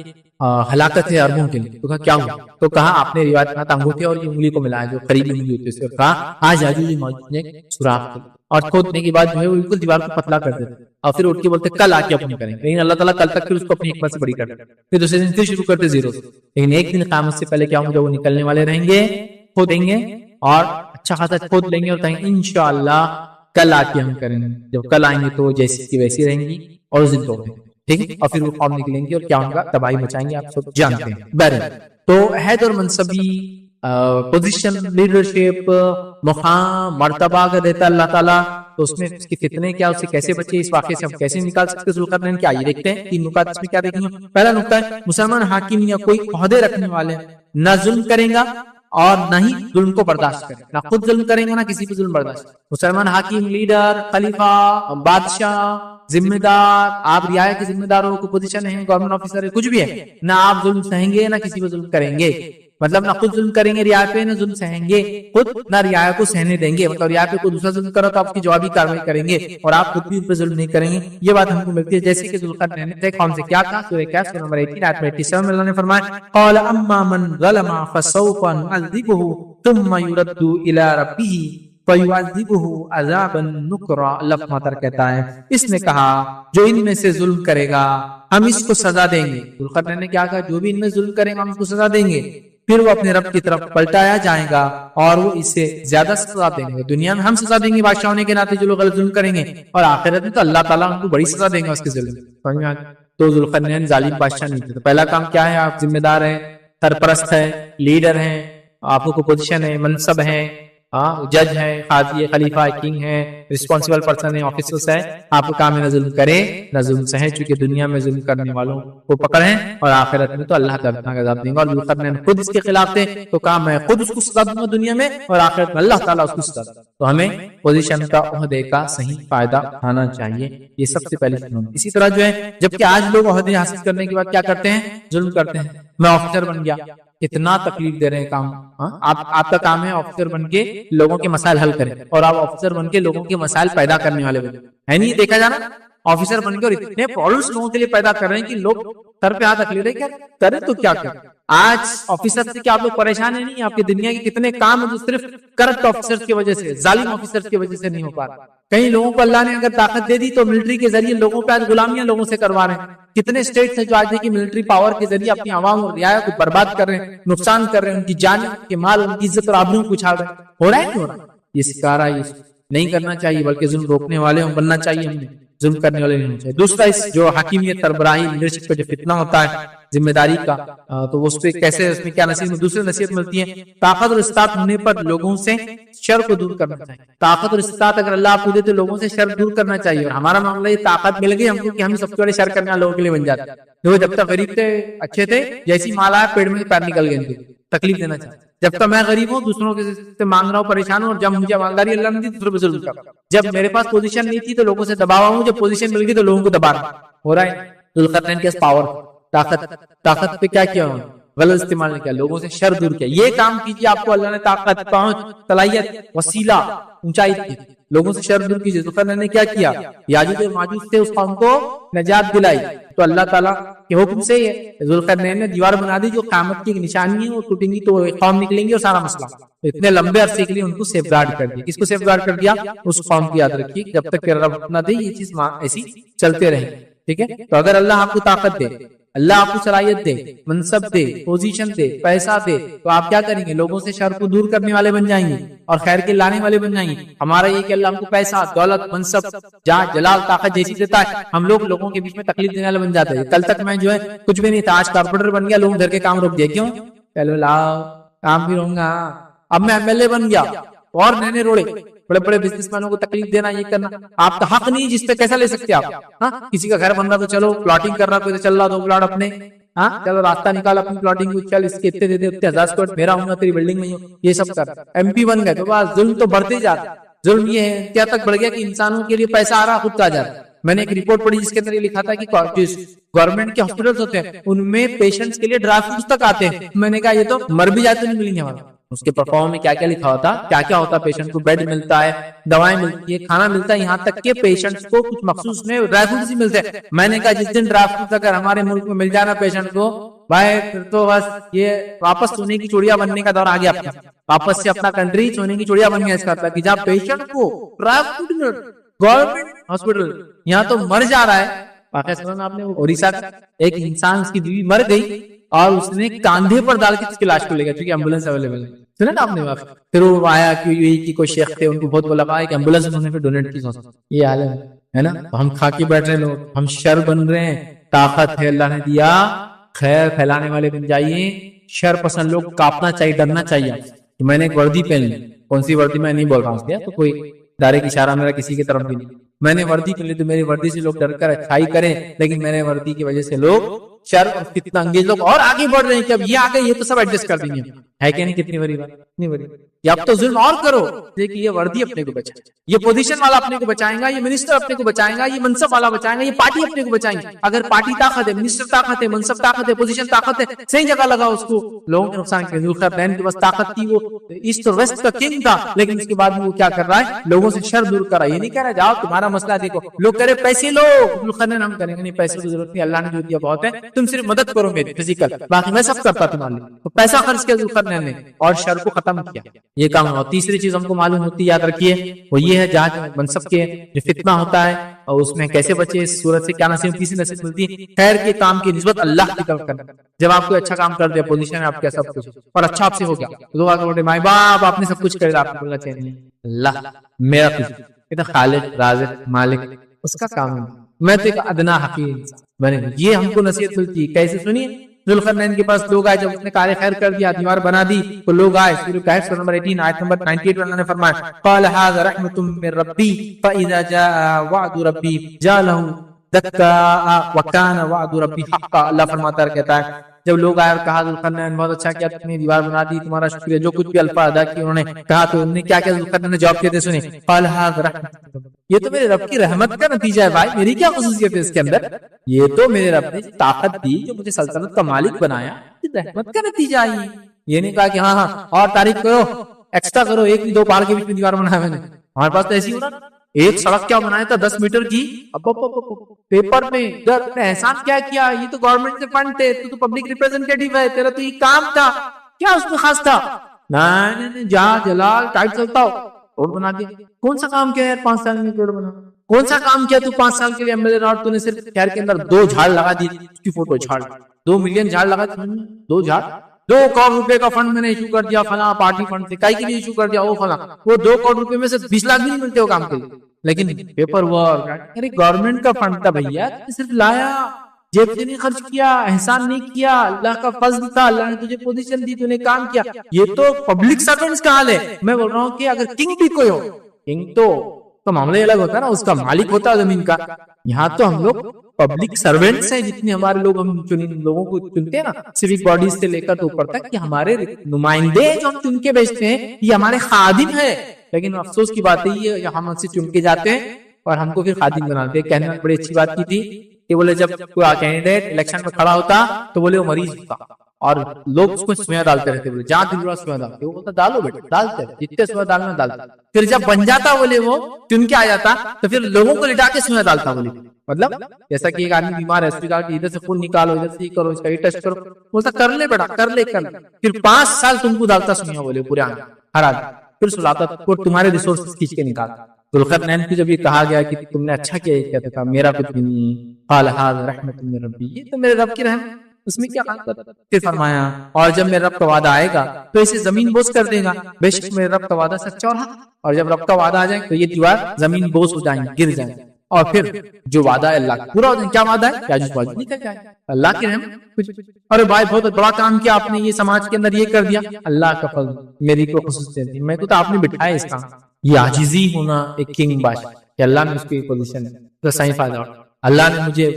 ہلاکت ہے عربوں کے لیے. تو کہا کیا ہوا. تو کہا آپ نے روایت میں انگوٹھے اور یہ انگلی کو ملایا جو قریبی انگلی ہوتی ہے. کہا آج یاجوج ماجوج نے سوراخ کیا اور کھودنے کے بعد جو ہے وہ بالکل دیوار کو پتلا کر دیتے اور پھر اٹھ کے بولتے کل آ کے اپنی کریں گے. لیکن اللہ تعالیٰ کل تک پھر اس کو اپنی حکمت سے بڑی کر دیتے. پھر دوسرے دن پھر شروع کرتے زیرو سے. لیکن ایک دن قیامت سے پہلے کیا ہوں گے جب وہ نکلنے والے رہیں گے کھودیں گے اور اچھا خاصا کھود لیں گے اور کہیں انشاءاللہ کل آ کے ہم کریں گے. جب کل آئیں گے تو جیسی کی ویسی رہیں گی اور اس دن تو ٹھیک ہے. اور پھر وہ قوم نکلیں گے اور کیا ہوگا تباہی مچائیں گے. آپ سب جانتے ہیں. بہرحال تو عہد اور منصبی پوزیشن لیڈرشپ مقام مرتبہ اگر دیتا اللہ تعالیٰ تو اس میں اس کے فتنے کیا اس سے کیسے بچے اس واقعے سے ہم کیسے نکال سکتے ذوالقرنین کیا یہ دیکھتے ہیں. 3 نکات اس میں کیا دیکھیں گے. پہلا نکتہ ہے مسلمان حاکم یا کوئی عہدے رکھنے والے نہ ظلم کریں گا اور نہ ہی ظلم کو برداشت کریں. نہ خود ظلم کریں گے نہ کسی پہ ظلم برداشت. مسلمان حاکم لیڈر خلیفہ بادشاہ ذمہ دار آپ رعایا کے ذمہ دار ہو کوئی پوزیشن ہے گورنمنٹ آفیسر ہے کچھ بھی ہے نہ آپ ظلم سہیں گے نہ کسی پہ ظلم کریں گے. مطلب نہ خود ظلم کریں گے رعایا پہ نہ ظلم سہیں گے خود نہ رعایا کو سہنے دیں گے. مطلب رعایا پہ کوئی دوسرا ظلم کرو تو آپ کی جوابی کاروائی کریں گے اور آپ خود بھی ان پہ ظلم نہیں کریں گے. یہ بات ہم کو ملتی ہے جیسے کہ ذوالقرنین نے قوم سے کیا کہا. سورہ کہف سورہ نمبر 18 آیت 87 میں اللہ نے فرمایا قال اما من ظلم فسوف نعذبه ثم يرد الى ربه فيعذبه عذابا نكرا. اللہ ماتر کہتا ہے اس نے کہا جو ان میں سے ظلم کرے گا ہم اس کو سزا دیں گے. ذوالقرنین نے کیا کہا جو بھی ان میں ظلم کرے گا ہم اس کو سزا دیں گے. پھر وہ اپنے رب کی طرف پلٹایا جائے گا اور وہ اس سے زیادہ سزا دیں گے. دنیا میں ہم سزا دیں گے بادشاہ ہونے کے ناطے جو لوگ غلط ظلم کریں گے اور آخرت میں تو اللہ تعالیٰ ان کو بڑی سزا دیں گے اس کے ظلم. تو ذوالقرنین ظالم بادشاہ نہیں تھے. تو پہلا کام کیا ہے آپ ذمہ دار ہیں سرپرست ہے لیڈر ہیں آپ کو پوزیشن ہے منصب ہے جج ہے قاضی ہے خلیفہ ہے کنگ ہے رسپانسبل پرسن ہے آفیسرز ہے. آپ کو کام ہے نہ ظلم کرے نہ ظلم سہے چونکہ دنیا میں ظلم کرنے والوں کو پکڑیں اور آخرت میں تو اللہ دردناک عذاب دیں گا. اور ذوالقرنین خود اس کے خلاف تھے تو کام ہے خود اس کو سزا دوں گا دنیا میں اور آخرت میں اللہ تعالیٰ اس کو سزا. تو ہمیں پوزیشن کا عہدے کا صحیح فائدہ اٹھانا چاہیے. یہ سب سے پہلے سنو. اسی طرح جو ہے جبکہ آج لوگ عہدے حاصل کرنے کے بعد کیا کرتے ہیں ظلم کرتے ہیں. میں آفیسر بن گیا اتنا تکلیف دے رہے ہیں کام. آپ کا کام ہے آفیسر بن کے لوگوں کے مسائل حل کریں اور آپ آفیسر بن کے لوگوں کے مسائل پیدا کرنے والے بنے. ہے نہیں دیکھا جانا آفیسر بن کے اور اتنے پرابلمس لوگوں کے لیے پیدا کر رہے ہیں کہ لوگ سر پہ ہاتھ رکھ لے رہے کیا کریں تو کیا کریں. آج آفیسر سے کیا آپ لوگ پریشان ہیں نہیں. آپ کی دنیا کے کتنے کام ہیں جو صرف کرپٹ آفیسر کی وجہ سے ظالم آفیسر کی وجہ سے نہیں ہو پا رہا. کئی لوگوں کو اللہ نے اگر طاقت دے دی تو ملٹری کے ذریعے لوگوں پہ آج غلامیاں لوگوں سے کروا رہے ہیں. کتنے اسٹیٹس ہیں جو آج کی ملٹری پاور کے ذریعے اپنی عوام اور رعایا کو برباد کر رہے ہیں نقصان کر رہے ہیں ان کی جان ان کے مال ان کی عزت اور آبرو کو اچھال رہے ہیں. ہو رہا ہے نہیں ہو رہا. یہ سکارا یہ نہیں کرنا چاہیے بلکہ ظلم روکنے والے ہم بننا چاہیے. ہم نے ظلم کرنے والے نہیں ہونے چاہیے. دوسرا اس جو حکیمیت سربراہی لیڈرشپ کا جو فتنہ ہوتا ہے ذمہ داری کا، تو اس پہ کیسے، اس میں کیا نصیحت، دوسری نصیحت ملتی ہے طاقت اور استطاعت ہونے پر لوگوں سے شر کو دور کرنا چاہیے. طاقت اور استطاعت اگر اللہ آپ کو دے تو لوگوں سے شر دور کرنا چاہیے. اور ہمارا معاملہ یہ طاقت مل گئی ہم کو کہ ہم سب سے بڑے شر کرنے والے لوگوں کے لیے بن جاتے ہیں. جو جب تک غریب تھے اچھے تھے، جیسی مال آیا پیڑ میں پیر نکل گئے، تکلیف دینا چاہتے. جب تک میں غریب ہوں دوسروں کے سے مانگ رہا ہوں، پریشان ہوں، اور جب مجھے مالداری اللہ نے دی دوسروں پہ ظلم کر. جب میرے پاس پوزیشن نہیں تھی تو لوگوں سے دباوا ہوں، جب پوزیشن مل گئی تو لوگوں کو دبا ہو رہا ہے. ذوالقرنین کے پاس پاور، طاقت پہ کیا کیا غلط استعمال نہیں کیا، لوگوں سے شر دور کیا. یہ کام کیجیے، آپ کو اللہ نے طاقت، پہنچ، صلاحیت، وسیلہ، اونچائی دی، لوگوں سے شر دور کیجیے. ذوالقرنین نے کیا کیا؟ یاجوج اور ماجوج سے اس قوم کو نجات دلائی. تو اللہ تعالیٰ کے حکم سے ذوالقرنین نے دیوار بنا دی جو قیامت کی ایک نشانی ہے، وہ ٹوٹیں گی تو قوم نکلیں گی اور سارا مسئلہ. اتنے لمبے عرصے کے لیے ان کو سیف گارڈ کر دیا. کس کو سیف گارڈ کر دیا؟ اس قوم کی. یاد رکھیے جب تک کہ رب نہ دے یہ چیز ایسی چلتے رہیں. ٹھیک ہے، تو اگر اللہ آپ کو طاقت دے، اللہ آپ کو صلاحیت دے، منصب دے، پوزیشن دے، پیسہ دے، تو آپ کیا کریں گے؟ لوگوں سے شر کو دور کرنے والے بن جائیں گے اور خیر کے لانے والے بن جائیں گے. ہمارا یہ کہ اللہ ہم کو پیسہ، دولت، منصب، جہاں جلال، طاقت جیسی دیتا ہے، ہم لوگوں کے بیچ میں تکلیف دینے والے بن جاتے ہیں. کل تک میں جو ہے کچھ بھی نہیں تھا، آج کارپوریٹر بن گیا، لوگ گھر کے کام روک دیا. کیوں؟ چلو لاؤ کام بھی رہوں گا. اب میں MLA بن گیا اور نئے روڑے بڑے بڑے بزنس مینوں کو تکلیف دینا، یہ کرنا آپ کا حق نہیں. جس پہ کیسا لے سکتے آپ؟ ہاں، کسی کا گھر بن رہا تو چلو پلاٹنگ کر رہا، کوئی تو چل رہا 2 پلاٹ اپنے، ہاں چلو راستہ نکال اپنی پلاٹنگ کو، چل اس کے اتنے دے دے، اتنے 1000 اسکوائر میرا ہوں گا، تیری بلڈنگ میں ہوں. یہ سب کر MP بن گئے تو بس ظلم تو بڑھتے جا رہا. ظلم یہ ہے کیا تک بڑھ گیا کہ انسانوں کے لیے پیسہ آ رہا خود کا جا رہا. میں نے ایک رپورٹ پڑھی جس کے اندر یہ لکھا تھا کہ گورنمنٹ کے ہاسپٹلس ہوتے ہیں ان میں پیشنٹس کے لیے ڈرائی فروٹس تک آتے ہیں. میں نے کہا یہ تو مر بھی جاتے نہیں ملیں گے ہمارا. اس کے پرفارم میں کیا کیا لکھا ہوتا، کیا کیا ہوتا. پیشنٹ کو بیڈ ملتا ہے، دوائیں ملتی ہے، کھانا ملتا ہے، یہاں تک کہ پیشنٹس کو کچھ مخصوص میں ڈرائی فروٹس ہی ملتے ہیں. میں نے کہا جس دن ڈرائی فروٹس اگر ہمارے ملک میں مل جانا پیشنٹ کو، بھائی پھر تو بس یہ واپس سونے کی چوڑیاں بننے کا دور آ گیا اپنا. واپس سے اپنا کنٹری سونے کی چوڑیاں بن گیا. اس کا کہ جب پیشنٹ کو ڈرائی فروٹ گورنمنٹ ہاسپٹل، یہاں تو مر جا رہا ہے. واقعہ سنا آپ نے اڑیسہ کا ایک انسان، اس کی بیوی مر گئی اور اس نے کاندھے پر ڈال کے اس کی لاش کو لے گیا کیونکہ ایمبولینس اویلیبل ہے. سنا نا آپ نے واقعہ؟ پھر وہ آیا کہ UAE کی کوئی شیخ تھے، ان کو بہت بولا کہ ایمبولینس انہوں نے پھر ڈونیٹ کی. یہ حال ہے نا، ہم کھا کے بیٹھ رہے لوگ، ہم شر بن رہے ہیں. طاقت ہے اللہ نے دیا، خیر پھیلانے والے بن جائیے. شر پسند لوگ کاپنا چاہیے، ڈرنا چاہیے. میں نے ایک وردی پہن لی، کون سی وردی میں نہیں بول رہا ہوں، تو کوئی ادارے کی اشارہ میرا کسی کی طرف بھی نہیں. میں نے وردی پہن لی تو میری وردی سے لوگ ڈر کر اچھائی کریں، لیکن میرے وردی کی وجہ سے لوگ شر اور فتنہ انگیز لوگ اور آگے بڑھ رہے ہیں کہ اب یہ آگے یہ تو سب ایڈجسٹ کر دیں گے. ہے کہ نہیں؟ کتنی بڑی بات، کتنی بڑی. یا اب تو ظلم اور کرو، دیکھیے یہ وردی اپنے کو بچائے، یہ پوزیشن والا اپنے کو بچائیں گا، یہ منسٹر اپنے کو بچائیں گا، یہ منصب والا بچائیں گا، یہ پارٹی اپنے کو بچائیں گے. اگر پارٹی طاقت ہے، منسٹر طاقت ہے، منصب طاقت ہے، پوزیشن طاقت ہے، صحیح جگہ لگا اس کو، لوگوں کے نقصان کے. ذوالقرنین کے پاس طاقت تھی، وہ ایسٹ اور ویسٹ کا کنگ تھا، لیکن اس کے بعد وہ کیا کر رہا ہے؟ لوگوں سے شر دور کر رہا ہے. یہ نہیں کہہ رہا جاؤ تمہارا مسئلہ دیکھو، لوگ کہہ رہے پیسے لو. ذوالقرنین ہم کریں گے نہیں، پیسے کی ضرورت نہیں، اللہ نے جو دیا بہت ہے، تم صرف مدد کرو میری فزیکل، باقی میں سب کرتا تمہارے لیے. تو پیسہ خرچ کیا ذوالقرنین نے اور شر کو ختم کیا. یہ کام ہوا. تیسری چیز ہم کو معلوم ہوتی ہے، یاد رکھیے، وہ یہ ہے جہاں منصب کے جو فتنہ ہوتا ہے اور اس میں کیسے بچے. اس صورت سے کیا نصیحت؟ تیسری نصیحت ملتی ہے خیر کے کام کی نسبت اللہ کی طرف کرنا. جب آپ کو اچھا کام کر دیا، پوزیشن ہے آپ کا سب کچھ اور اچھا آپ سے ہو گیا، دعا کرو مائی باپ آپ نے سب کچھ کر، آپ کو بولنا چاہیے اللہ میرا کچھ، خالق رازق مالک اس کا کام ہے، میں تو ایک ادنا حقیر انسان. یہ ہم کو نصیحت ملتی ہے. کیسے سنیے؟ ذوالقرنین کے پاس لوگ آئے، جب اس نے کار خیر کر دیا، دیوار بنا دی، تو لوگ آئے. سورہ کہف سورہ نمبر 18 آیت نمبر 98 میں اللہ نے فرمایا قال هذا رحمة من ربی فاذا جاء وعد ربی جعله دکا وکان وعد ربی حقا. اللہ فرماتا ہے، کہتا ہے جب لوگ آئے اور کہا ذوالقرنین بہت اچھا کیا، تم نے دیوار بنا دی، تمہارا شکریہ. جو کچھ بھی الفاظ ادا کیے انہوں نے کہا، تو انہوں نے کیا کیا؟ ذوالقرنین نے جواب کیا، سنیں قال هذا رحمة، یہ تو میرے رب کی رحمت کا نتیجہ ہے. بھائی میری کیا خصوصیت ہے اس کے اندر؟ یہ تو میرے رب نے طاقت دی، جو مجھے سلطنت کا مالک بنایا، رحمت کا نتیجہ آئی. یہ نہیں کہا کہ ہاں ہاں اور تعریف کرو، ایکسٹرا کرو، ایک بھی 2 پہاڑ کے بیچ میں دیوار بنایا میں نے. ہمارے پاس تو ایسی ہو رہا، ایک سڑک کیا بنایا تھا 10 میٹر کی، پیپر میں احسان کیا کیا، یہ تو گورنمنٹ سے فنڈ تھے، تو پبلک ریپرزینٹیٹیو ہے، تیرا تو یہ کام تھا، کیا اس میں خاص تھا؟ نہیں جہاں جلال ٹائٹ چلتا ہو روڈ بنا دیا. کون سا کام کیا یار 5 سال میں روڈ بنا؟ کون سا کام کیا تو 5 سال کے لیے MLA رہا، تو نے صرف شہر کے اندر 2 جھاڑ لگا دی، اس کی فوٹو جھاڑ 2 ملین جھاڑ لگا دی، 2 جھاڑ 2 کروڑ روپے کا فنڈ میں نے ایشو کر دیا، فلاں پارٹی فنڈ سے کئی کے لیے ایشو کر دیا، وہ فلاں. وہ 2 کروڑ روپے میں سے 20 لاکھ بھی نہیں ملتے ہو کام کے لیے. لیکن پیپر ورک، ارے گورنمنٹ کا فنڈ تھا بھیا، صرف لایا، جیب سے نہیں خرچ کیا، احسان نہیں کیا، اللہ کا فضل تھا، اللہ نے تجھے پوزیشن دی، تو نے کام کیا. یہ تو پبلک سرونٹس کا حال ہے. میں بول رہا ہوں کہ اگر کنگ بھی کوئی ہو، کنگ تو معاملہ الگ ہوتا ہے نا، اس کا مالک ہوتا ہے زمین کا. یہاں تو ہم لوگ پبلک سرونٹس ہیں، جتنے ہمارے لوگ، ہم لوگوں کو چنتے ہیں نا سیوک باڈیز سے لے کر تو اوپر تک، کہ ہمارے نمائندے جو ہم چن کے بھیجتے ہیں یہ ہمارے خادم ہیں. لیکن افسوس کی بات ہے یہ ہم ان سے چن کے جاتے ہیں اور ہم کو پھر خادم بناتے ہیں. کہنے میں بڑی اچھی بات کی تھی کہ بولے جب کوئی کینڈیڈیٹ الیکشن میں کھڑا ہوتا تو بولے وہ مریض ہوتا اور لوگ اس کو سویا ڈالتے رہتے، بولے جہاں دل رہا سویا ڈالتے، وہ بولتا ڈالو بیٹا، ڈالتے جتنے سویا ڈالنا ڈالتا. پھر جب بن جاتا بولے وہ چن کے آ جاتا تو پھر لوگوں کو لٹا کے سویا ڈالتا. بولے مطلب جیسا کہ ایک آدمی بیمار ہے، اسپتال کی ادھر سے خون نکالو، ادھر سے یہ کرو، اس کا یہ ٹیسٹ کرو، بولتا کر لے بیٹا، کر لے. پھر 5 سال تم کو ڈالتا سویا، بولے پورے آنے ہر آدمی، پھر سلاتا اور تمہارے ریسورسز کھینچ کے نکالتا. ذوالقرنین کو جب یہ کہا گیا کہ تم نے اچھا کیا، کہتا تھا میرا کچھ بھی نہیں، قال ھذا رحمت من ربی، یہ تو میرے رب کی رحمت، اس میں کیا حال کرتا. پھر فرمایا اور جب میرے رب کا وعدہ آئے گا تو اسے زمین بوس کر دے گا، بے شک میرے رب کا وعدہ سچا اور حق. اور جب رب کا وعدہ آ جائے تو یہ دیوار زمین بوس ہو جائیں گے، گر جائیں گے، اور پھر جو وعدہ ہے اللہ کا پورا ہو جائے. کیا وعدہ ہے؟ یاجوج ماجوج نکل جائے، اللہ کی رحمت. ارے بھائی بہت بڑا کام کیا آپ نے، یہ سماج کے اندر یہ کر دیا، اللہ کا فضل، میری کو خصوصیت تھی، میں کو تو آپ نے بٹھایا اس کام. یہ عاجزی ہونا ایک کنگ بادشاہ کہ اللہ نے اس کو یہ پوزیشن تو صحیح فائدہ، اللہ نے مجھے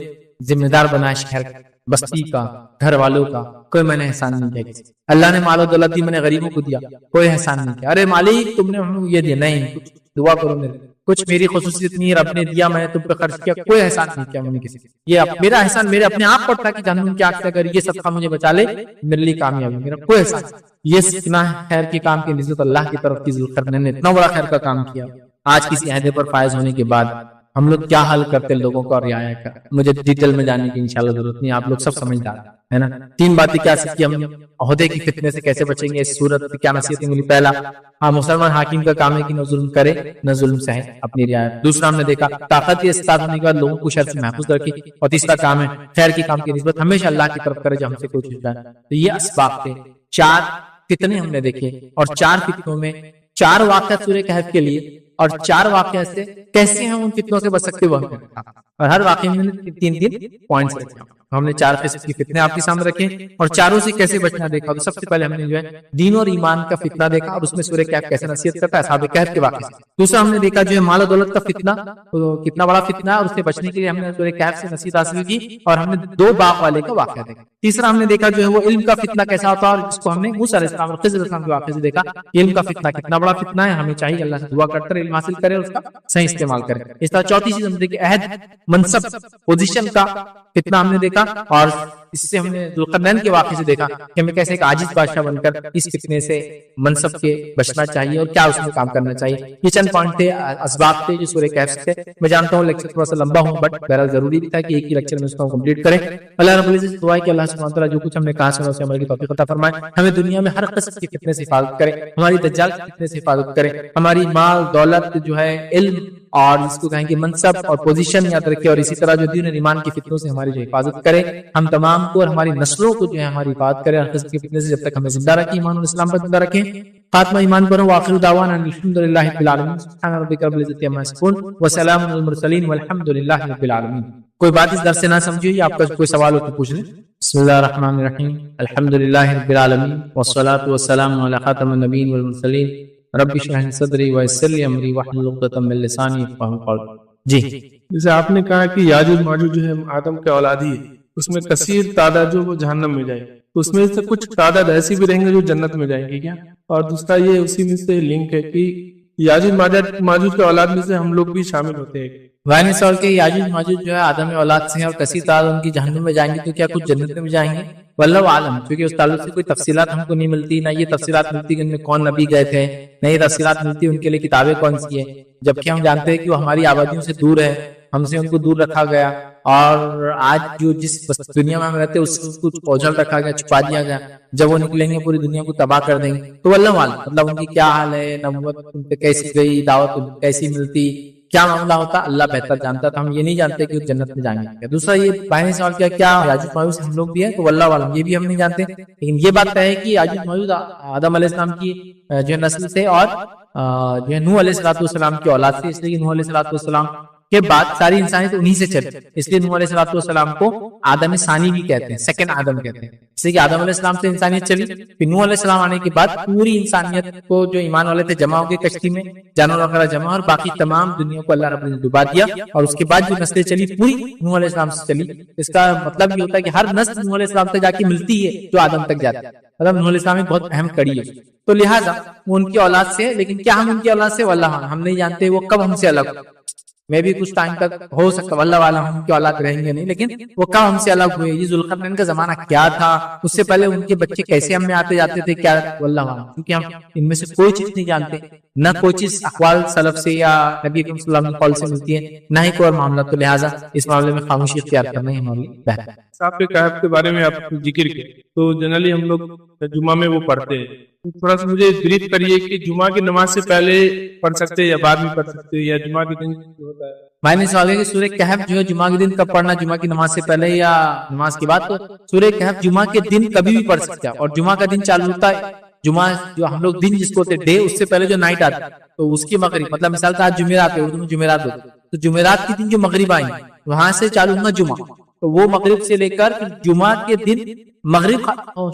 ذمہ دار بنایا شہر کا، بستی کا، گھر والوں کا، کوئی میں نے احسان نہیں کیا. اللہ نے مال و دولت دی، میں نے غریبوں کو دیا، کوئی احسان نہیں کیا. ارے مالک تم نے ہم یہ دیا، نہیں کچھ دعا کرو میرے، کچھ میری خصوصیت نہیں، رب نے دیا، میں تم پہ خرچ کیا، کوئی احسان نہیں کیا میں نے کسی. یہ میرا احسان میرے اپنے آپ پر تھا کہ جہنم کی آگ سے اگر یہ صدقہ مجھے بچا لے میرے لیے کامیابی، میرا کوئی احسان. یہ اتنا خیر کے کام کی نسبت اللہ کی طرف کی ذوالقرنین نے اتنا بڑا خیر کا کام کیا. آج کسی عہدے پر فائز ہونے کے بعد ہم لوگ کیا حل کرتے لوگوں کا رعایا کا، مجھے ڈیٹیل میں جانے کی انشاءاللہ ضرورت نہیں، آپ لوگ سب سمجھدار ہے نا. 3 باتیں کیا سیکھی ہم نے، عہدے کی فتنے سے کیسے بچیں گے، اس صورت سے کیا نصیحتیں ملی. پہلا، مسلمان حاکم کا کام ہے کہ نہ ظلم کرے نہ ظلم سہے، اپنی رعایت. دوسرا ہم نے دیکھا طاقت کے استاد ہونے کے بعد لوگوں کو شر سے محفوظ رکھے. اور تیسرا کام ہے خیر کے کام کی نسبت ہمیشہ اللہ کی طرف کرے جو ہم سے کوئی چیز جائے. تو یہ اسباب تھے. 4 فتنے ہم نے دیکھے، اور 4 فتنوں میں 4 واقعات سورہ کہف کے لیے، اور 4 واقعات سے کیسے ہم ان فتنوں سے بچ سکتے وہ ہم نے دیکھا. اور ہر واقعے میں 3 پوائنٹس رکھے. ہم نے 4 قسم کی فتنے آپ کے سامنے رکھے اور چاروں سے کیسے بچنا دیکھا. تو سب سے پہلے ہم نے جو ہے دین اور ایمان کا فتنہ دیکھا، اور اس میں سورہ کہف کیسے نصیحت کرتا ہے اصحاب کہف کے واقعے سے. دوسرا ہم نے دیکھا جو ہے مال و دولت کا فتنہ، تو کتنا بڑا فتنہ ہے، اور اس سے بچنے کے لیے ہم نے سورہ کہف سے نصیحت حاصل کی، اور ہم نے 2 باغ والے کا واقعہ دیکھا. تیسرا ہم نے دیکھا جو ہے وہ علم کا فتنہ کیسا ہوتا ہے، اور اس کو ہم نے موسیٰ علیہ السلام اور خضر علیہ السلام کے واقعے سے دیکھا. علم کا فتنہ کتنا بڑا فتنہ ہے، ہمیں چاہیے اللہ سے دعا کرتے علم حاصل کرے اور اس کا صحیح استعمال کرے. اس طرح چوتھی چیز ہم دیکھیں عہد، منصب، پوزیشن کا فتنہ ہم نے دیکھا، اور اس سے ہم نے ذوالقرنین کے واقعے سے دیکھا کہ ہمیں کیسے ایک عاجز بادشاہ بن کر اس فتنے سے منصب کے بچنا چاہیے اور کیا اس میں کام کرنا چاہیے. یہ چند پوائنٹ تھے، اسباب تھے جو سورہ کہف سے تھے. میں جانتا ہوں لیکچر تھوڑا سا لمبا ہوں، بٹ بہرحال ضروری بھی تھا کہ ایک ہی لیکچر میں اس کو کمپلیٹ کریں. اللہ رب العزت سے دعا ہے کہ اللہ سبحانہ وتعالی جو کچھ ہم نے کہا سنا اسے عمل کی توفیق عطا فرمائے. ہمیں دنیا میں ہر قسم کی فتنے سے حفاظت کرے، ہماری دجال کی فتنے سے حفاظت کرے، ہماری مال دولت جو ہے علم اور اس کو کہیں کہ منصب اور پوزیشن یاد رکھے، اور اسی طرح جو دین اور ایمان کی فتنوں سے ہماری جو حفاظت کرے. ہم تمام کو اور ہماری نسلوں کو جو ہے ہماری حفاظت کرے ہر قسم کی فتنے سے، جب تک ہمیں زندہ رکھے ایمان اور اسلام پر زندہ رکھے. خاتمہ ایمان پر ہو. آخر دعوانا الحمدللہ رب العالمین. سبحان ربک رب العزت عما یصفون وسلام علی المرسلین والحمدللہ رب العالمین. کوئی بات اس درس سے نہ سمجھی، آپ کا کوئی سوال ہو تو پوچھ لیں. بسم اللہ الرحمن الرحیم. الحمدللہ رب العالمین والصلاة والسلام علی خاتم النبیین والمرسلین. رب اشرح لي صدری ويسر لي امری واحلل عقدۃ من لسانی يفقهوا قولی. جی جیسے آپ نے کہا کہ یاجوج ماجوج جو ہے آدم کے اولادی ہے، اس میں کثیر تعداد جو وہ جہنم میں جائے، تو اس میں سے کچھ تعداد ایسی بھی رہیں گے جو جنت میں جائیں گے کیا؟ اور دوسرا یہ اسی میں سے لنک ہے کہ یاجوج ماجوج کے اولاد میں سے ہم لوگ بھی شامل ہوتے ہیں. وائن سوال کے یاجوج ماجوج جو ہے آدم اولاد سے ہیں اور کثیر تعداد ان کی جہنم میں جائیں گے، تو کیا کچھ جنت میں جائیں گے؟ واللہ عالم. کیونکہ اس تعلق سے کوئی تفصیلات ہم کو نہیں ملتی، نہ یہ تفصیلات ملتی کہ ان میں کون نبی گئے تھے، نہ یہ تفصیلات ملتی ان کے لیے کتابیں کون سی ہیں، جبکہ ہم جانتے ہیں کہ وہ ہماری آبادیوں سے دور ہے، ہم سے ان کو دور رکھا گیا، اور آج جو جس دنیا میں ہم رہتے ہیں اس کو اوجھل رکھا گیا، چھپا دیا گیا. جب وہ نکلیں گے پوری دنیا کو تباہ کر دیں گے. تو واللہ عالم، مطلب ان کی کیا حال ہے، نبوت ان پہ کیسی گئی، دعوت ان کو کیسی ملتی، کیا معاملہ ہوتا اللہ بہتر جانتا تھا, ہم یہ نہیں جانتے کہ وہ جنت میں جائیں گے. دوسرا یہ بھائی نے سوال کیا کیا یاجوج ماجوج ہم لوگ بھی ہیں, تو واللہ عالم یہ بھی ہم نہیں جانتے, لیکن یہ بات ہے کہ یاجوج ماجوج آدم علیہ السلام کی جو ہے نسل سے اور جو ہے نوح علیہ السلام کی اولاد سے, اس لیے کہ نوح علیہ السلام کے بعد ساری انسانیت انہی سے چلی, اس لیے نوح علیہ السلام کو آدم ثانی بھی کہتے ہیں, سیکنڈ آدم کہتے ہیں, اس لیے کہ آدم علیہ السلام سے انسانیت چلی, پھر نوح علیہ السلام آنے کے بعد پوری انسانیت کو جو ایمان والے تھے جمع ہو گئے کشتی میں, جانور وغیرہ جمع, اور باقی تمام دنیا کو اللہ رب العزت ڈبا دیا, اور اس کے بعد جو نسلیں چلی پوری نوح علیہ السلام سے چلی. اس کا مطلب یہ ہوتا ہے کہ ہر نسل نوح علیہ السلام تک جا کے ملتی ہے جو آدم تک جاتی ہے, مطلب نوح علیہ السلام ایک بہت اہم کڑی ہے, تو لہٰذا وہ ان کی اولاد سے, لیکن کیا ہم ان کی اولاد سے واللہ ہم نہیں جانتے وہ کب ہم سے الگ, میں بھی کچھ ٹائم تک ہو سکتا واللہ والا ہم کی اولاد رہیں گے نہیں, لیکن وہ کب ہم سے الگ ہوئے, یہ ذوالقرنین کا زمانہ کیا تھا, اس سے پہلے ان کے بچے کیسے ہم میں آتے جاتے تھے, کیا واللہ والا, کیونکہ ہم ان میں سے کوئی چیز نہیں جانتے, نہ کوئی چیز اقوال سلف سے یا نبی کریم صلی اللہ علیہ وسلم کے قول سے ملتی ہے, نہ ہی کوئی اور معاملہ, تو لہٰذا اس معاملے میں خاموشی اختیار کرنا ہی ہمارے لیے بہتر ہے. صاحب کہف کے بارے میں آپ ذکر کیا, تو جنرلی ہم لوگ جمعہ میں وہ پڑھتے ہیں, تھوڑا سا مجھے بریف کریے کہ جمعہ کی نماز سے پہلے پڑھ سکتے ہیں یا بعد میں پڑھ سکتے ہیں, یا جمعہ کے دن ہوتا ہے؟ میں نے سوال ہے کہ سورہ کہف جو ہے جمعہ کے دن کب پڑھنا, جمعہ کی نماز سے پہلے یا نماز کے بعد, تو سورہ کہف جمعہ کے دن کبھی بھی پڑھ سکتے ہیں, اور جمعہ کا دن چالو ہوتا ہے, جمعہ جو ہم لوگ دن جس کو ہوتے ڈے, اس سے پہلے جو نائٹ آتا ہے تو اس کی مغرب, مطلب مثال کا آج جمعرات ہے, اردو میں جمعرات ہوتا ہے, تو جمعرات کے دن جو مغرب آئیں وہاں سے چالو ہوگا جمعہ, تو وہ مغرب سے لے کر جمعہ کے دن مغرب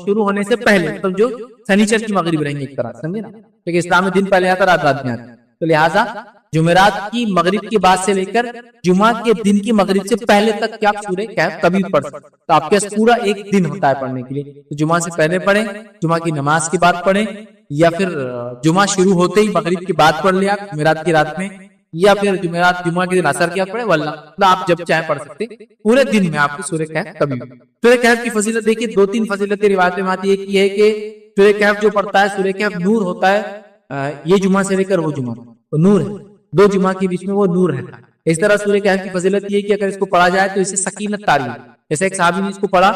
شروع ہونے سے پہلے, مطلب جو سنیچر کی مغرب رہیں گے ایک طرح, سمجھے نا, کیونکہ اسلام میں دن پہلے آتا رات رات میں آتا, تو لہٰذا جمعرات کی مغرب کے بعد سے لے کر جمعہ کے دن کی مغرب سے پہلے تک کیا آپ سورہ کہف کبھی پڑھ سکتے, تو آپ کے پاس پورا ایک دن ہوتا ہے پڑھنے کے لیے, تو جمعہ سے پہلے پڑھیں, جمعہ کی نماز کے بعد پڑھیں, یا پھر جمعہ شروع ہوتے ہی مغرب کے بعد پڑھ لیا جمعرات کی رات میں, یا پھر جمعہ کے دن اثر کیا پڑھے, واللہ آپ جب چاہیں پڑھ سکتے, پورے دن میں آپ کو سورہ کہف کبھی. سورہ کہف کی فضیلت دیکھیے, 2-3 فضیلتیں روایتیں میں آتی ہے, ایک یہ ہے کہ سورہ کہف جو پڑھتا ہے, سورہ کہف نور ہوتا ہے, یہ جمعہ سے لے کر وہ جمعہ نور ہے, 2 جمعہ کے بیچ میں وہ نور رہتا ہے. اس طرح سورہ کہف کی فضیلت یہ ہے کہ اگر اس کو پڑھا جائے تو اسے سکینت تاری ہے, جیسے ایک صحابی نے اس کو پڑھا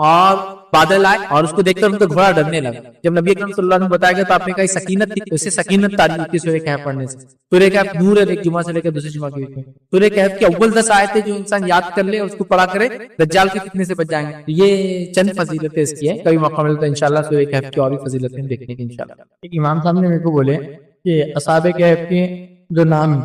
اور بادل آئے اور اس کو دیکھ کر ان کا گھوڑا ڈرنے لگا, جب نبی اکرم صلی اللہ علیہ وسلم بتایا گیا تو آپ نے کہا سکینت تھی, اسے سکینت تاری ہوتی ہے سورہ کہف پڑھنے سے. سورہ کہف نور ہے ایک جمعہ سے لے کر دوسرے جمعہ کے بیچ میں. سورہ کہف کی اول 10 آیتیں جو انسان یاد کر لے اور اس کو پڑھا کرے, دجال کے فتنے سے بچ جائیں گے. یہ چند فضیلتیں اس کی ہیں, کبھی موقع ملتا ہے انشاءاللہ سورہ کہف کی اور بھی فضیلتیں دیکھنے کی انشاءاللہ. ایک امام صاحب نے میرے کو بولے کہ اصحاب کہف کے جو نام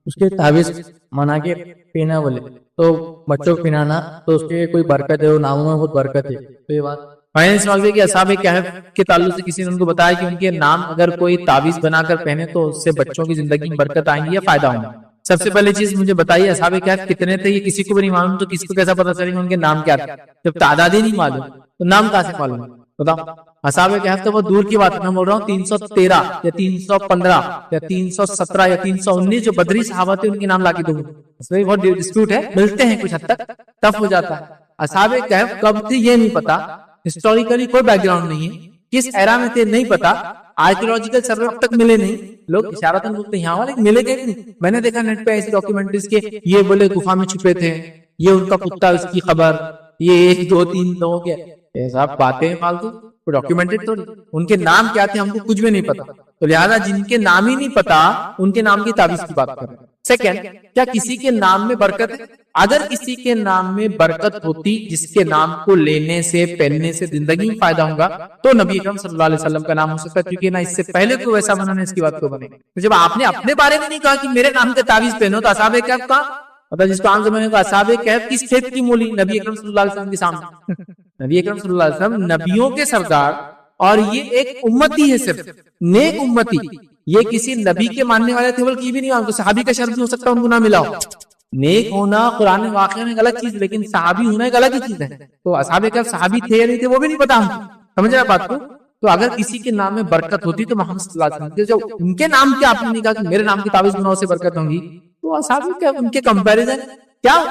اس کے تعویذ منا کے پینا بولے, تو بچوں کو پینانا تو اس کے کوئی برکت ہے, وہ ناموں میں بہت برکت ہے, تو یہ بات میں نے سوال کیا کہ اصحاب کہف کے تعلق سے کسی نے ان کو بتایا کہ ان کے نام اگر کوئی تعویذ بنا کر پہنے تو اس سے بچوں کی زندگی میں برکت آئیں گی یا فائدہ ہوگا. سب سے پہلے چیز مجھے بتائیے اصحاب کہف کتنے تھے, یہ کسی کو بھی نہیں معلوم, تو کسی کو کیسا پتا چلے گا ان کے نام کیا تھے, جب تعداد ہی نہیں معلوم تو نام کہاں سے معلوم, بتاؤ. اصحاب کہف تو وہ دور کی بات ہے, میں بول رہا ہوں 313 یا 315 یا 317 یا 319 جو بدری صحابہ تھے ان کے نام لا کے دوں, اس میں بہت ڈسپیوٹ ہے, ملتے ہیں کچھ حد تک ٹف ہو جاتا ہے. اصحاب کہف کب تھے یہ نہیں پتا, ہسٹوریکلی کوئی بیک گراؤنڈ نہیں ہے, کس ایرا میں تھے نہیں پتا, آرکیولوجیکل سروے اب تک ملے نہیں, لوگ اشارتاً بولتے ہیں یہاں والے ملے گئے نہیں. میں نے دیکھا نیٹ پہ ایسی ڈاکیومنٹریز کے, یہ بولے گفا میں چھپے تھے, یہ ان کا کتا اس کی خبر, یہ 1-2-3 لوگوں کے صاحب باتیں فالتو, ڈاکیومنٹڈ تو ان کے نام کیا تھے ہم کو کچھ بھی نہیں پتا, تو لہٰذا جن کے نام ہی نہیں پتا ان کے نام کی تعویذ کی بات کر رہے ہیں. سیکنڈ, کیا کسی کے نام میں برکت ہے؟ اگر کسی کے نام میں برکت ہوتی جس کے نام کو لینے سے پہننے سے زندگی میں فائدہ ہوگا تو نبی اکرم صلی اللہ علیہ وسلم کا نام ہو سکتا ہے, کیونکہ نہ اس سے پہلے کوئی ویسا بنا نہ اس کی بات کو بنے. تو جب آپ نے اپنے بارے میں نہیں کہا کہ میرے نام کا تعویذ پہنو, تو اصحاب کہف کا مطلب جس کو عام زمانے کا اصحاب کہف کس کھیت کی مولی, نبی اکرم صلی اللہ علیہ وسلم کے سامنے. نبی اکرم صلی اللہ علیہ وسلم نبیوں کے سردار, اور یہ ایک امتی ہے, صرف نیک امتی, یہ کسی نبی کے ماننے والے تھے بلکہ یہ بھی نہیں مانتے, صحابی کا شرط بھی ہو سکتا ہے ان کو نہ ملا ہو. نیک ہونا قرآن واقعہ میں ایک الگ چیز, لیکن صحابی ہونا ایک الگ ہی چیز ہے. تو اصحاب کہف صحابی تھے یا نہیں تھے وہ بھی نہیں پتا ہم, سمجھ رہے بات کو. تو اگر کسی کے نام میں برکت ہوتی تو محمد صلی اللہ علیہ وسلم کے, جو ان کے نام کے آپ نے نہیں کہا کہ میرے نام کی تعویذ بناؤ سے برکت ہوں گی, تو اصحاب کہف ان کے کمپیریزن کیا,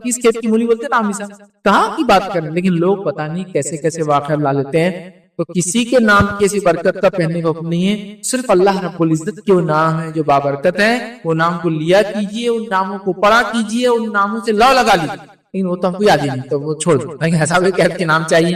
کس کھیت کی مولی بولتے نام حساب, کہاں کی بات کریں. لیکن لوگ پتہ نہیں کیسے کیسے واقعہ لا لیتے ہیں. تو کسی کے نام کی ایسی برکت کا پہننے کا حکم نہیں ہے, صرف اللہ رب العزت کے وہ نام ہے جو بابرکت ہے, وہ نام کو لیا کیجئے, ان ناموں کو پڑھا کیجئے, ان ناموں سے لو لگا لیجیے. لیکن وہ تو ہم کو یاد ہی نہیں, تو وہ چھوڑ دو. لیکن اصحاب کہف کے نام چاہیے,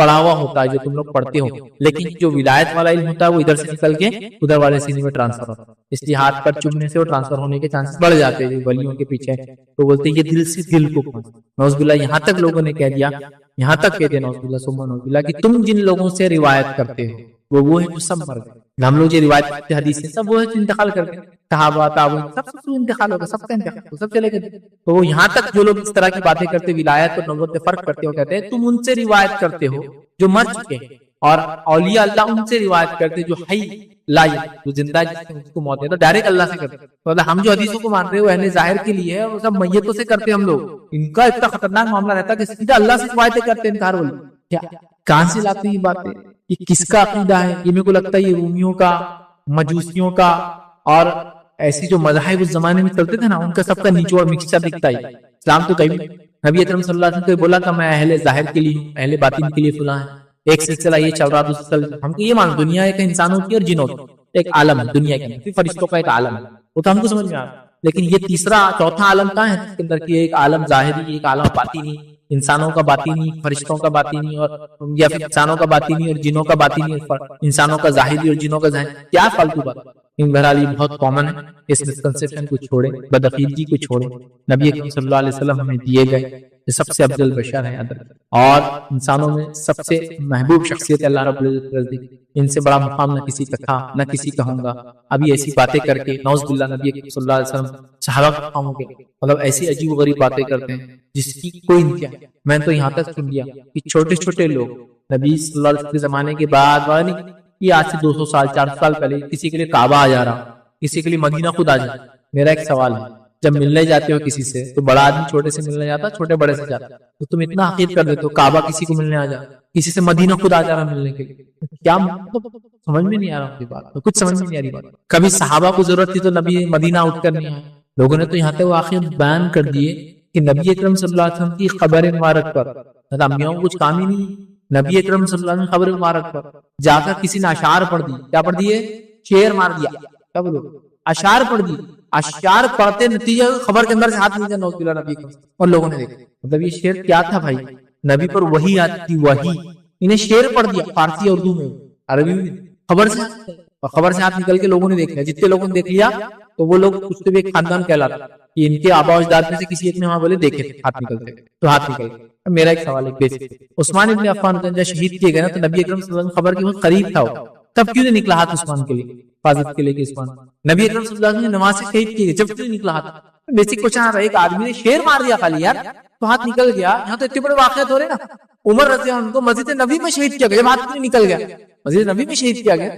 پڑھا ہوا ہوتا ہے جو تم لوگ پڑھتے ہو، لیکن جو ولایت والا علم ہوتا ہے وہ ادھر سے نکل کے ادھر والے سینے میں ٹرانسفر ہوتا ہے، اس لیے ہاتھ پر چومنے سے وہ ٹرانسفر ہونے کے چانسز بڑھ جاتے ہیں ولیوں کے پیچھے، تو بولتے ہیں یہ دل سے دل کو پہنچ۔ نعوذ باللہ یہاں تک لوگوں نے کہہ دیا، یہاں تک کہہ دیا نعوذ باللہ ثم نعوذ باللہ کہ تم جن لوگوں سے روایت کرتے ہو وہ ہے جو سب مر گئے، ہم لوگ جو روایت کرتے حدیث سے سب وہ ہے جو انتقال کر گئے، صحابہ تابعین سب انتقال ہوگا، سب کا انتقال سب چلے گئے۔ تو وہ یہاں تک جو لوگ اس طرح کی باتیں کرتے ولایت اور نبوت میں فرق کرتے ہو کہتے ہیں تم ان سے روایت کرتے ہو جو مر چکے ہیں، اور اولیاء اللہ ان سے روایت کرتے جو حی لا جو زندہ ہے جس نے اس کو موت ہے، تو ڈائریکٹ اللہ سے کرتے ہیں۔ تو ہم جو حدیثوں کو مانتے ہیں وہ اہل ظاہر کے لیے ہے، وہ سب میتوں سے کرتے ہیں ہم لوگ، ان کا اتنا خطرناک معاملہ رہتا ہے کہ سیدھا اللہ سے روایتیں کرتے ہیں انکار والی۔ کیا کہاں سے لاتے ہیں یہ باتیں؟ یہ کس کا عقیدہ ہے؟ یہ میرے کو لگتا ہے یہ رومیوں کا، مجوسیوں کا، اور ایسی جو مذاہب اس زمانے میں چلتے تھے نا ان کا سب کا نیچوڑ مکسچر دکھتا ہے۔ اسلام تو کہیں نبی اکرم صلی اللہ علیہ وسلم کو بولا تھا میں اہل ظاہر کے لیے ہوں، اہل باطن کے لیے فلاں ہے، ایک سلسلہ یہ چل رہا دوسرا ہم کو یہ مان دنیا ایک انسانوں کی اور جنوں کی ایک عالم ہے، دنیا کے اندر فرشتوں کا ایک عالم ہے، وہ تو ہم کو سمجھ میں آ رہا ہے، لیکن یہ تیسرا چوتھا عالم کہاں ہے اس کے اندر کی ایک عالم ظاہری، ایک عالم باطنی، انسانوں کا باطنی، فرشتوں کا باطنی، اور یا پھر انسانوں کا باطنی اور جنوں کا باطنی، انسانوں کا ظاہری اور جنوں کا ظاہری، کیا فالتو بات۔ ان بہرحال یہ بہت کامن ہے، اس مسکنسپشن کو چھوڑیں، بدعقیدگی کو چھوڑیں، نبی اکرم صلی اللہ علیہ وسلم ہمیں دیے گئے یہ سب سے افضل بشر ہیں اور انسانوں میں سب سے محبوب شخصیت اللہ رب العزت، ان سے بڑا مقام نہ کسی کا تھا نہ کسی کا ہوں گا۔ ابھی ایسی باتیں کر کے نعوذ باللہ نبی اکرم صلی اللہ علیہ وسلم صحابہ کے مقاموں کے مطلب ایسی عجیب و غریب باتیں کرتے ہیں جس کی کوئی انتہا۔ میں تو یہاں تک سن لیا کہ چھوٹے چھوٹے لوگ نبی صلی اللہ علیہ وسلم کے زمانے کے بعد یہ آج سے 200 سال 400 سال پہلے کسی کے لیے کعبہ آ جا رہا، کسی کے لیے مدینہ خود آ جا۔ میرا ایک سوال ہے، جب ملنے جاتے ہو کسی سے تو بڑا آدمی چھوٹے سے ملنے جاتا، چھوٹے بڑے سے جاتا، تو تم اتنا حقیر کر دیتے ہو کعبہ کسی کو ملنے آ جا، کسی سے مدینہ خود آ جا رہا ملنے کے لیے، کیا مطلب سمجھ میں نہیں آ رہا بات، کچھ سمجھ میں نہیں آ رہی بات۔ کبھی صحابہ کو ضرورت تھی تو نبی مدینہ اٹھ کر نہیں آئے، لوگوں نے تو یہاں تک واقعہ بیان کر دیے کہ نبی اکرم صلی اللہ علیہ وسلم کی خبر مبارک پر انبیاءوں کو کچھ کام ہی نہیں، نبی اکرم صلی اللہ علیہ وسلم خبر مبارک پر جا کر کسی نے اشعار پڑھ دی، کیا پڑھ دیے؟ شعر مار دیا، کیا بولو اشعار پڑھ دی، اشعار پڑھتے نتیجہ خبر کے اندر سے ہاتھ نکلا نوز باللہ نبی اور لوگوں نے دیکھا، مطلب یہ شعر کیا تھا بھائی؟ نبی پر وحی آتی تھی، وحی، انہیں شعر پڑھ دیا فارسی اردو میں، عربی میں، خبر سے ہاتھ نکل کے لوگوں نے دیکھ لیا، جتنے لوگوں نے دیکھ لیا تو وہ لوگ اس سے بھی ایک خاندان کہلاتا کہ ان کے آبا و اجداد میں سے کسی ایک نے وہاں بولے دیکھے ہاتھ نکلتے، تو ہاتھ نکل گئے۔ میرا ایک سوال ہے بیسک، عثمان ابن عفان جب شہید کیے گئے نا تو نبی اکرم صلی اللہ علیہ وسلم خبر کے بہت قریب تھا، تب کیوں نہیں نکلا ہاتھ عثمان کے لیے، حفاظت کے لیے کہ عثمان نبی اکرم صلی اللہ علیہ وسلم نے نماز سے شہید کیے گئے، جب کیوں نہیں نکلا ہاتھ؟ بیسک کوشچن آ رہا ہے، ایک آدمی نے شیر مار دیا خالی یار تو ہاتھ نکل گیا، یہاں تو اتنے بڑے واقعات ہو رہے نا، عمر رضی اللہ عنہ کو مسجد نبی میں شہید کیا گیا، جب ہاتھ نہیں نکل گیا مسجد نبی میں شہید کیا گیا،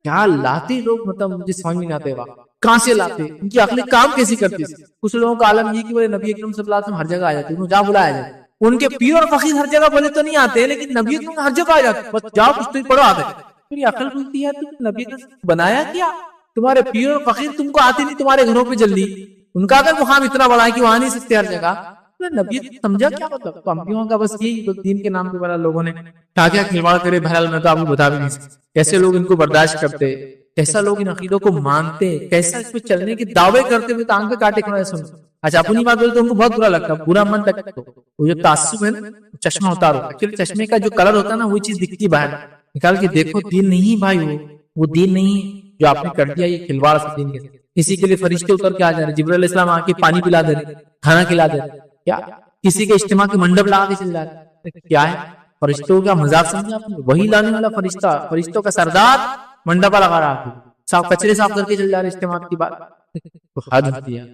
کیا لاتے لوگ، مطلب مجھے سمجھ میں نہیں آتے کہاں سے لاتے، ان کی عقلیں کام کیسی کرتی ہے۔ کچھ لوگوں کا عالم یہ کہ وہ نبی اکرم صلی اللہ علیہ وسلم ہر جگہ آ جاتے ہیں، جہاں بلایا جائے، ان کے پیر اور فقیر ہر جگہ بولے تو نہیں آتے، لیکن نبی اکرم ہر جگہ آ جاتے، بس جاؤ کچھ تو پڑھو آتے، پھر یہ عقل بولتی ہے تم نبی اکرم بنایا کیا، تمہارے پیر اور فقیر تم کو آتے نہیں تمہارے گھروں پہ جلدی، ان کا اگر مقام اتنا بڑا ہے کہ وہاں نہیں سکتے ہر جگہ، نبی سمجھا کیا مطلب؟ تو انبیاء کا بس یہی دین کے نام پہ بڑا لوگوں نے کیا کیا کھلواڑ کرے، بہرحال میں تو آپ کو بتا بھی نہیں سکتا کیسے لوگ ان کو برداشت کرتے، کیسا لوگ ان عقیدوں کو مانتے، کیسا اس پہ چلنے کے دعوے کرتے ہوئے ٹانگ پہ کاٹے کھڑے سن۔ اچھا اپنی بات بولے تو ان کو بہت برا لگتا، برا من لگتا، وہ جو تعصب ہے نا چشمہ اتارو، ایکچولی چشمے کا جو کلر ہوتا ہے نا وہ چیز دکھتی باہر، نکال کے دیکھو دین نہیں بھائی، وہ دین نہیں جو آپ نے کر دیا، یہ کھلواڑ سے دین کے ساتھ۔ اسی کے لیے فرشتے اتر کے آ جا رہے، جبرائیل علیہ السلام آ کے پانی پلا دے رہے، کھانا کھلا دے رہے، کیا کسی کے اجتماع کے منڈپ لگا کے چل جا رہے، کیا ہے فرشتوں کا مذاق سمجھا آپ نے؟ وہی لانے والا فرشتہ، فرشتوں کا سردار منڈپا لگا رہا ہے، صاف کچرے صاف کر کے چل جا رہے اجتماع کی بات، حد ہوتی ہے،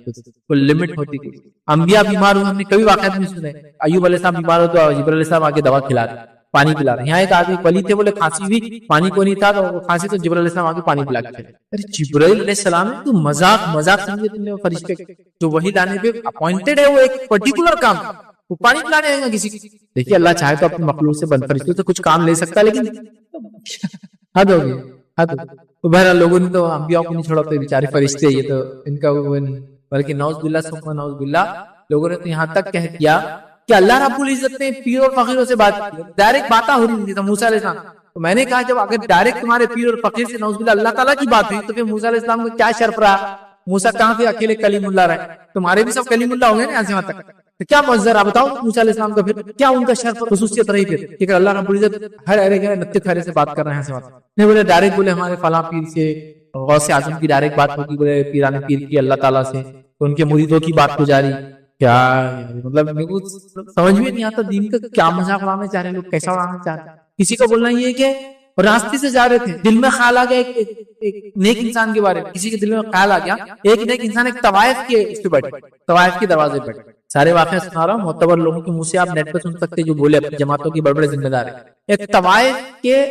کوئی لمٹ ہوتی ہے۔ انبیاء بیمار ہوئے ہم نے کبھی واقعات نہیں سنے، ایوب علیہ السلام بیمار ہو تو جبرائیل علیہ السلام آ کے دوا کھلا رہے، پانی پلا رہے۔ یہاں ایک آدمی ولی تھے، بولے کھانسی ہوئی، پانی کو نہیں تھا تو کھانسی، تو جبرائیل علیہ السلام آ کے پانی پلا کے چلے۔ ارے جبرائیل علیہ السلام ہے تو مذاق سمجھے تم نے؟ فرشتے جو وہی لانے پہ اپوائنٹڈ ہے، وہ ایک پرٹیکولر کام، وہ پانی پلانے آئے گا کسی کو؟ دیکھیے اللہ چاہے تو اپنے مخلوق سے بند فرشتوں سے کچھ کام لے سکتا ہے، لیکن حد ہوگی، حد ہوگی۔ تو بہرحال لوگوں نے تو انبیاء کو نہیں چھوڑا، تو بیچارے فرشتے یہ تو ان کا وہ نہیں، بلکہ نعوذ باللہ ثم نعوذ باللہ لوگوں نے تو یہاں تک کہہ دیا کہ اللہ رب العزت نے پیر اور فقیروں سے بات کی، ڈائریکٹ باتیں ہو رہی تھی موسیٰ علیہ السلام، تو میں نے کہا جب اگر ڈائریکٹ تمہارے پیر اور فقیر سے نعوذ باللہ اللہ تعالیٰ کی بات ہوئی تو پھر موسیٰ علیہ السلام کو کیا شرف رہا موسیٰ کہاں پہ اکیلے کلیم اللہ رہے, تمہارے بھی سب کلیم اللہ ہو گئے نا یہاں سے وہاں تک, تو کیا معجزہ رہا بتاؤ موسیٰ علیہ السلام کا, پھر کیا ان کا شرف خصوصیت رہی پھر کہ اللہ رب العزت ہر ارے گئے نتے کھارے سے بات کر رہے ہیں سے وہاں, نہیں بولے ڈائریکٹ بولے ہمارے فلاں پیر سے غوث اعظم کی ڈائریکٹ بات ہوگی, بولے پیران پیر کی اللہ تعالیٰ سے, تو ان کے مریدوں کی بات کو جاری, کیا مطلب سمجھ میں نہیں آتا دین کا کیا مذاق اڑانا چاہ رہے ہیں لوگ, کیسا اڑانا چاہ رہے ہیں. کسی کو بولنا یہ کہ راستے سے جا رہے تھے, دل میں خیال آ گیا ایک نیک انسان کے بارے میں, کسی کے دل میں خیال آ گیا ایک نیک انسان ایک طوائف کے اس پہ بیٹھے, طوائف کے دروازے پہ بیٹھے. سارے واقعہ سنا رہا ہوں, معتبر لوگوں کے منہ سے آپ نیٹ پہ سن سکتے جو بولے اپنی جماعتوں کی بڑے بڑے ذمہ دار ہیں. ایک طوائف کے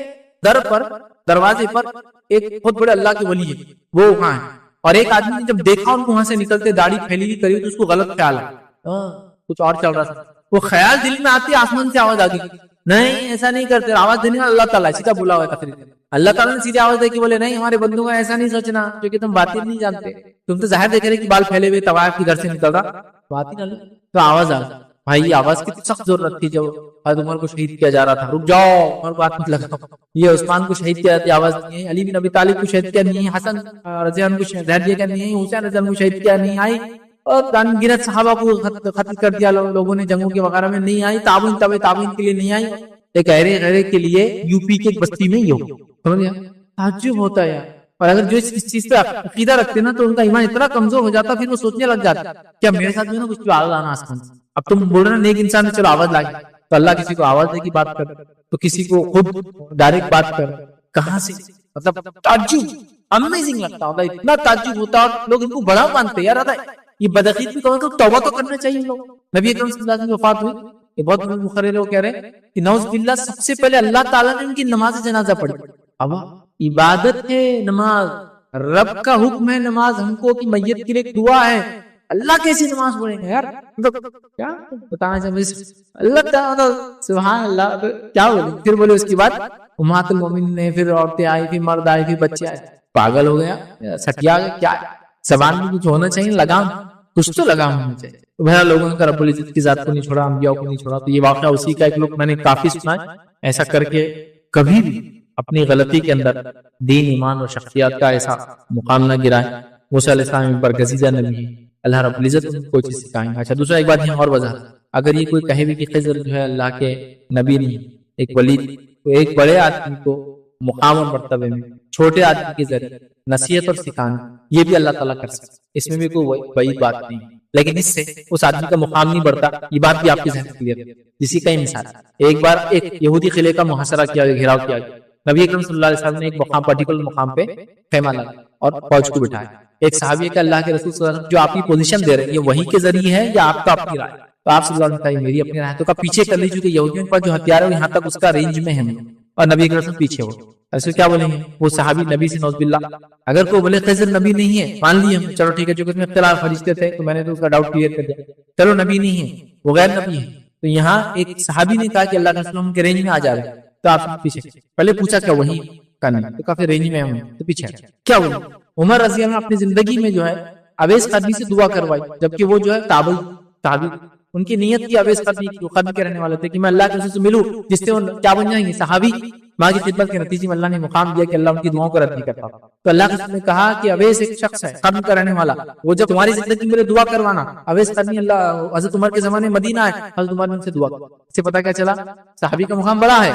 در پر دروازے پر ایک بہت بڑے اللہ کے ولی ہے, وہ وہاں ہے, اور ایک آدمی نے جب دیکھا ان کو وہاں سے نکلتے داڑھی پھیلی ہوئی کری تو اس کو غلط خیال آیا, کچھ اور چل رہا تھا, وہ خیال دل میں آتی آسمان سے آواز آ گئی, نہیں ایسا نہیں کرتے, آواز دینے والا اللہ تعالیٰ سیدھا بولا ہوا ہے, اللہ تعالیٰ نے سیدھی آواز دے کے بولے نہیں ہمارے بندوں کا ایسا نہیں سوچنا, کیونکہ تم باطن نہیں جانتے, تم تو ظاہر دیکھ رہے کہ بال پھیلے ہوئے طوائف کی گھر سے نکل رہا, باطن اللہ. تو آواز آ گئی, بھائی آواز کی سخت ضرورت تھی, جب حضرت عمر کو شہید کیا جا رہا تھا, رک جاؤ عمر کو ہاتھ مت لگاؤ, یہ عثمان کو شہید کیا جاتی آواز نہیں ہے, علی بن ابی طالب کو شہید کیا نہیں ہے, حسن رضی اللہ عنہ کو زہر دیا کیا نہیں ہے, حسین رضی اللہ عنہ کو شہید کیا نہیں آئی, اور گنت صحابہ کو قتل کر دیا لوگوں نے جنگوں کے وغیرہ میں نہیں آئی, تعاون کے لیے نہیں آئی, ایک غیرے کے لیے یو پی کے ایک بستی میں ہی ہو, سمجھ گیا, تعجب ہوتا ہے. اور اگر جو اس چیز پہ عقیدہ رکھتے نا تو ان کا ایمان اتنا کمزور ہو جاتا, پھر وہ سوچنے لگ جاتا کیا میرے ساتھ جو ہے نا کچھ آواز آنا آسمان سے. اب تم بول رہے نا نیک انسان نے چلو آواز لائے, تو اللہ کسی کو آواز دے کی بات کر, تو کسی کو خود ڈائریکٹ بات کر, کہاں سے, مطلب تعجب امیزنگ لگتا ہوتا, اتنا تعجب ہوتا, اور لوگ ان کو بڑا مانتے یار. یہ بدعقید بھی کہو, توبہ تو کرنا چاہیے لوگ. نبی اکرم صلی اللہ علیہ وسلم کی وفات ہوئی, یہ بہت بڑے مخرر وہ کہہ رہے ہیں کہ نعوذ باللہ سب سے پہلے اللہ تعالیٰ نے ان کی نماز جنازہ پڑھی. اب عبادت ہے نماز, رب کا حکم ہے نماز, ہم کو کہ میت کے لیے دعا ہے, اللہ کیسی نماز پڑھیں گے یار, کیا بتانا چاہیے, اللہ تعالیٰ سبحان اللہ, کیا بولے. پھر بولے اس کی بات امہات المومنین نے, پھر عورتیں آئی, پھر مرد آئے, پھر بچے آئے, پاگل ہو گیا, سٹیا گیا, کیا زبان میں کچھ ہونا چاہیے, لگام کچھ تو لگام ہونا چاہیے. تو بہرحال لوگوں نے رب العزت کی ذات کو نہیں چھوڑا, انبیاء کو نہیں چھوڑا. تو یہ واقعہ اسی کا ایک لوگ میں نے کافی سنا ہے, ایسا کر کے کبھی بھی اپنی غلطی کے اندر دین ایمان اور شخصیات کا ایسا مقام نہ گرائے. موسیٰ علیہ السلام برگزیدہ نبی ہے, اللہ رب العزت ان کو کوئی چیز سکھائیں گے. اچھا دوسرا ایک بات یہاں اور وضاحت, اگر یہ کوئی کہے بھی کہ خضر جو ہے اللہ کے نبی نہیں, ایک ولی, تو ایک بڑے آدمی کو مقام اور مرتبے میں چھوٹے آدمی کے ذریعے نصیحت اور سکھانا, یہ بھی اللہ تعالیٰ کر سکتا, اس میں بھی کوئی بڑی بات نہیں. لیکن اس سے اس آدمی کا مقام نہیں بڑھتا, یہ بات بھی آپ کے ذہن میں کلیئر ہے. جس کی کئی مثال, ایک بار ایک یہودی قلعے کا محاصرہ کیا گیا, گھیراؤ کیا گیا. نبی اکرم صلی اللہ علیہ وسلم نے ایک مقام پرٹیکولر مقام پہ خیمہ لگا اور فوج کو بٹھایا. ایک صحابی کہ اللہ کے رسول صلی اللہ علیہ وسلم جو آپ کی پوزیشن دے رہے ہیں, یہ وحی کے ذریعے ہے یا آپ کا اپنی رائے؟ تو آپ صلی اللہ علیہ وسلم کہا میری اپنی رائے. تو کہا پیچھے کر لی, چونکہ یہودیوں کے پاس جو ہتھیار ہے یہاں تک اس کا رینج میں ہے, اور نبی اکرم صلی اللہ علیہ وسلم پیچھے ہو. ایسے کیا بولیں گے وہ صحابی نبی سے نعوذ باللہ. اگر کوئی بولے خضر نبی نہیں ہے, مان لیے ہم, چلو ٹھیک ہے, جو کہ اس میں اختلاف فرشتے تھے تو میں نے تو اس کا ڈاؤٹ کلیئر کر دیا, چلو نبی نہیں ہے, وہ غیر نبی ہے. تو یہاں ایک صحابی نے کہا کہ اللہ کے رسول کے رینج میں آ جا رہے ہیں, تو آپ پیچھے. پہلے پوچھا کیا وہی کا نہیں, تو کافی رینج میں ہوں, تو پیچھے کیا بولے. عمر رضی اللہ عنہ اپنی زندگی میں جو ہے اویس قرنی سے دعا کروائی, جبکہ وہ جو ہے تابعی, ان کی نیت کی اویس قرنی جو قرن کے رہنے والے تھے کہ میں اللہ کے رسول سے ملوں, جس سے وہ کیا بن جائیں گے صحابی. ماں کی خدمت کے نتیجے میں اللہ نے مقام دیا کہ اللہ ان کی دعاؤں کو رد نہیں کرتا. تو اللہ کے رسول نے کہا کہ اویس ایک شخص ہے قرن کا رہنے والا, وہ جب تمہاری زندگی میں دعا کروانا, اویس قرنی اللہ حضرت عمر کے زمانے مدینہ ہے, حضرت عمر نے ان سے دعا. اس سے پتہ کیا چلا صحابی کا مقام بڑا ہے.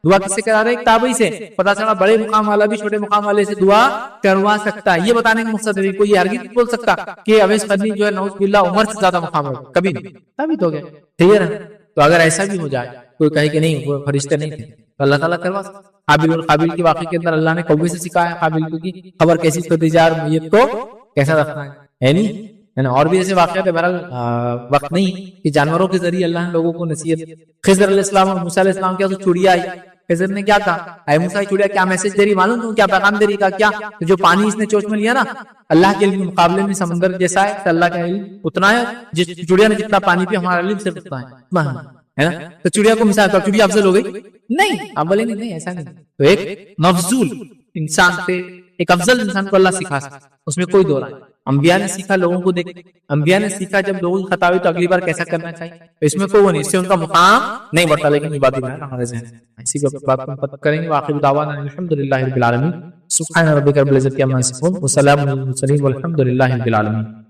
دعا کس سے کرا رہے, ایک تابعی سے. پتا چلا بڑے مقام والا بھی چھوٹے مقام والے سے دعا کروا سکتا ہے. یہ بتانے کا مقصد ہے کوئی ہرگز نہیں بول سکتا کہ اویس قرنی جو ہے نعوذ باللہ عمر سے زیادہ مقام ہے, کبھی نہیں, ثابت ہو گیا. ٹھیک ہے. تو اگر ایسا بھی ہو جائے, کوئی کہے کہ نہیں وہ فرشتے نہیں تھے, تو اللہ تعالیٰ کروا سکتا. قابل اور قابل کے واقعے کے اندر اللہ نے کوے سے سکھایا قابل کو کی خبر کیسی تجار میت کو کیسا رکھنا ہے نہیں. اور بھی ایسے واقعات ہے, بہرحال وقت نہیں کہ جانوروں کے ذریعے اللہ نے لوگوں کو نصیحت. خضر علیہ السلام اور موسیٰ علیہ السلام کیا چڑیا آئی, خضر نے کیا کہا, اے موسیٰ چڑیا کیا میسج دے رہی, معلوم تم کیا پیغام دے رہی, کا کیا جو پانی اس نے چوچ میں لیا نا, اللہ کے علم کے مقابلے میں سمندر جیسا ہے, اللہ کا علم اتنا ہے, جس چڑیا نے جتنا پانی پیا ہمارا علم صرف اتنا ہے نا. تو چڑیا کو مثال, چڑیا افضل ہو گئی نہیں, آپ بولیں گے نہیں ایسا نہیں. تو ایک مفضول انسان پہ ایک افضل انسان کو اللہ سکھا سکتا, اس میں کوئی دو رائے. انبیاء نے سیکھا لوگوں کو دیکھ, انبیاء نے سیکھا جب لوگوں کی خطا ہوئی تو اگلی بار کیسا کرنا چاہیے, اس میں کوئی نہیں, اس سے ان کا مقام نہیں بڑھتا. لیکن یہ بات ہمارے ذہن اسی بات کو کریں گے. واقعی دعوانا الحمدللہ رب العالمین. سبحان ربک رب العزت عما یصفون وسلام علی المرسلین والحمد للہ رب العالمین.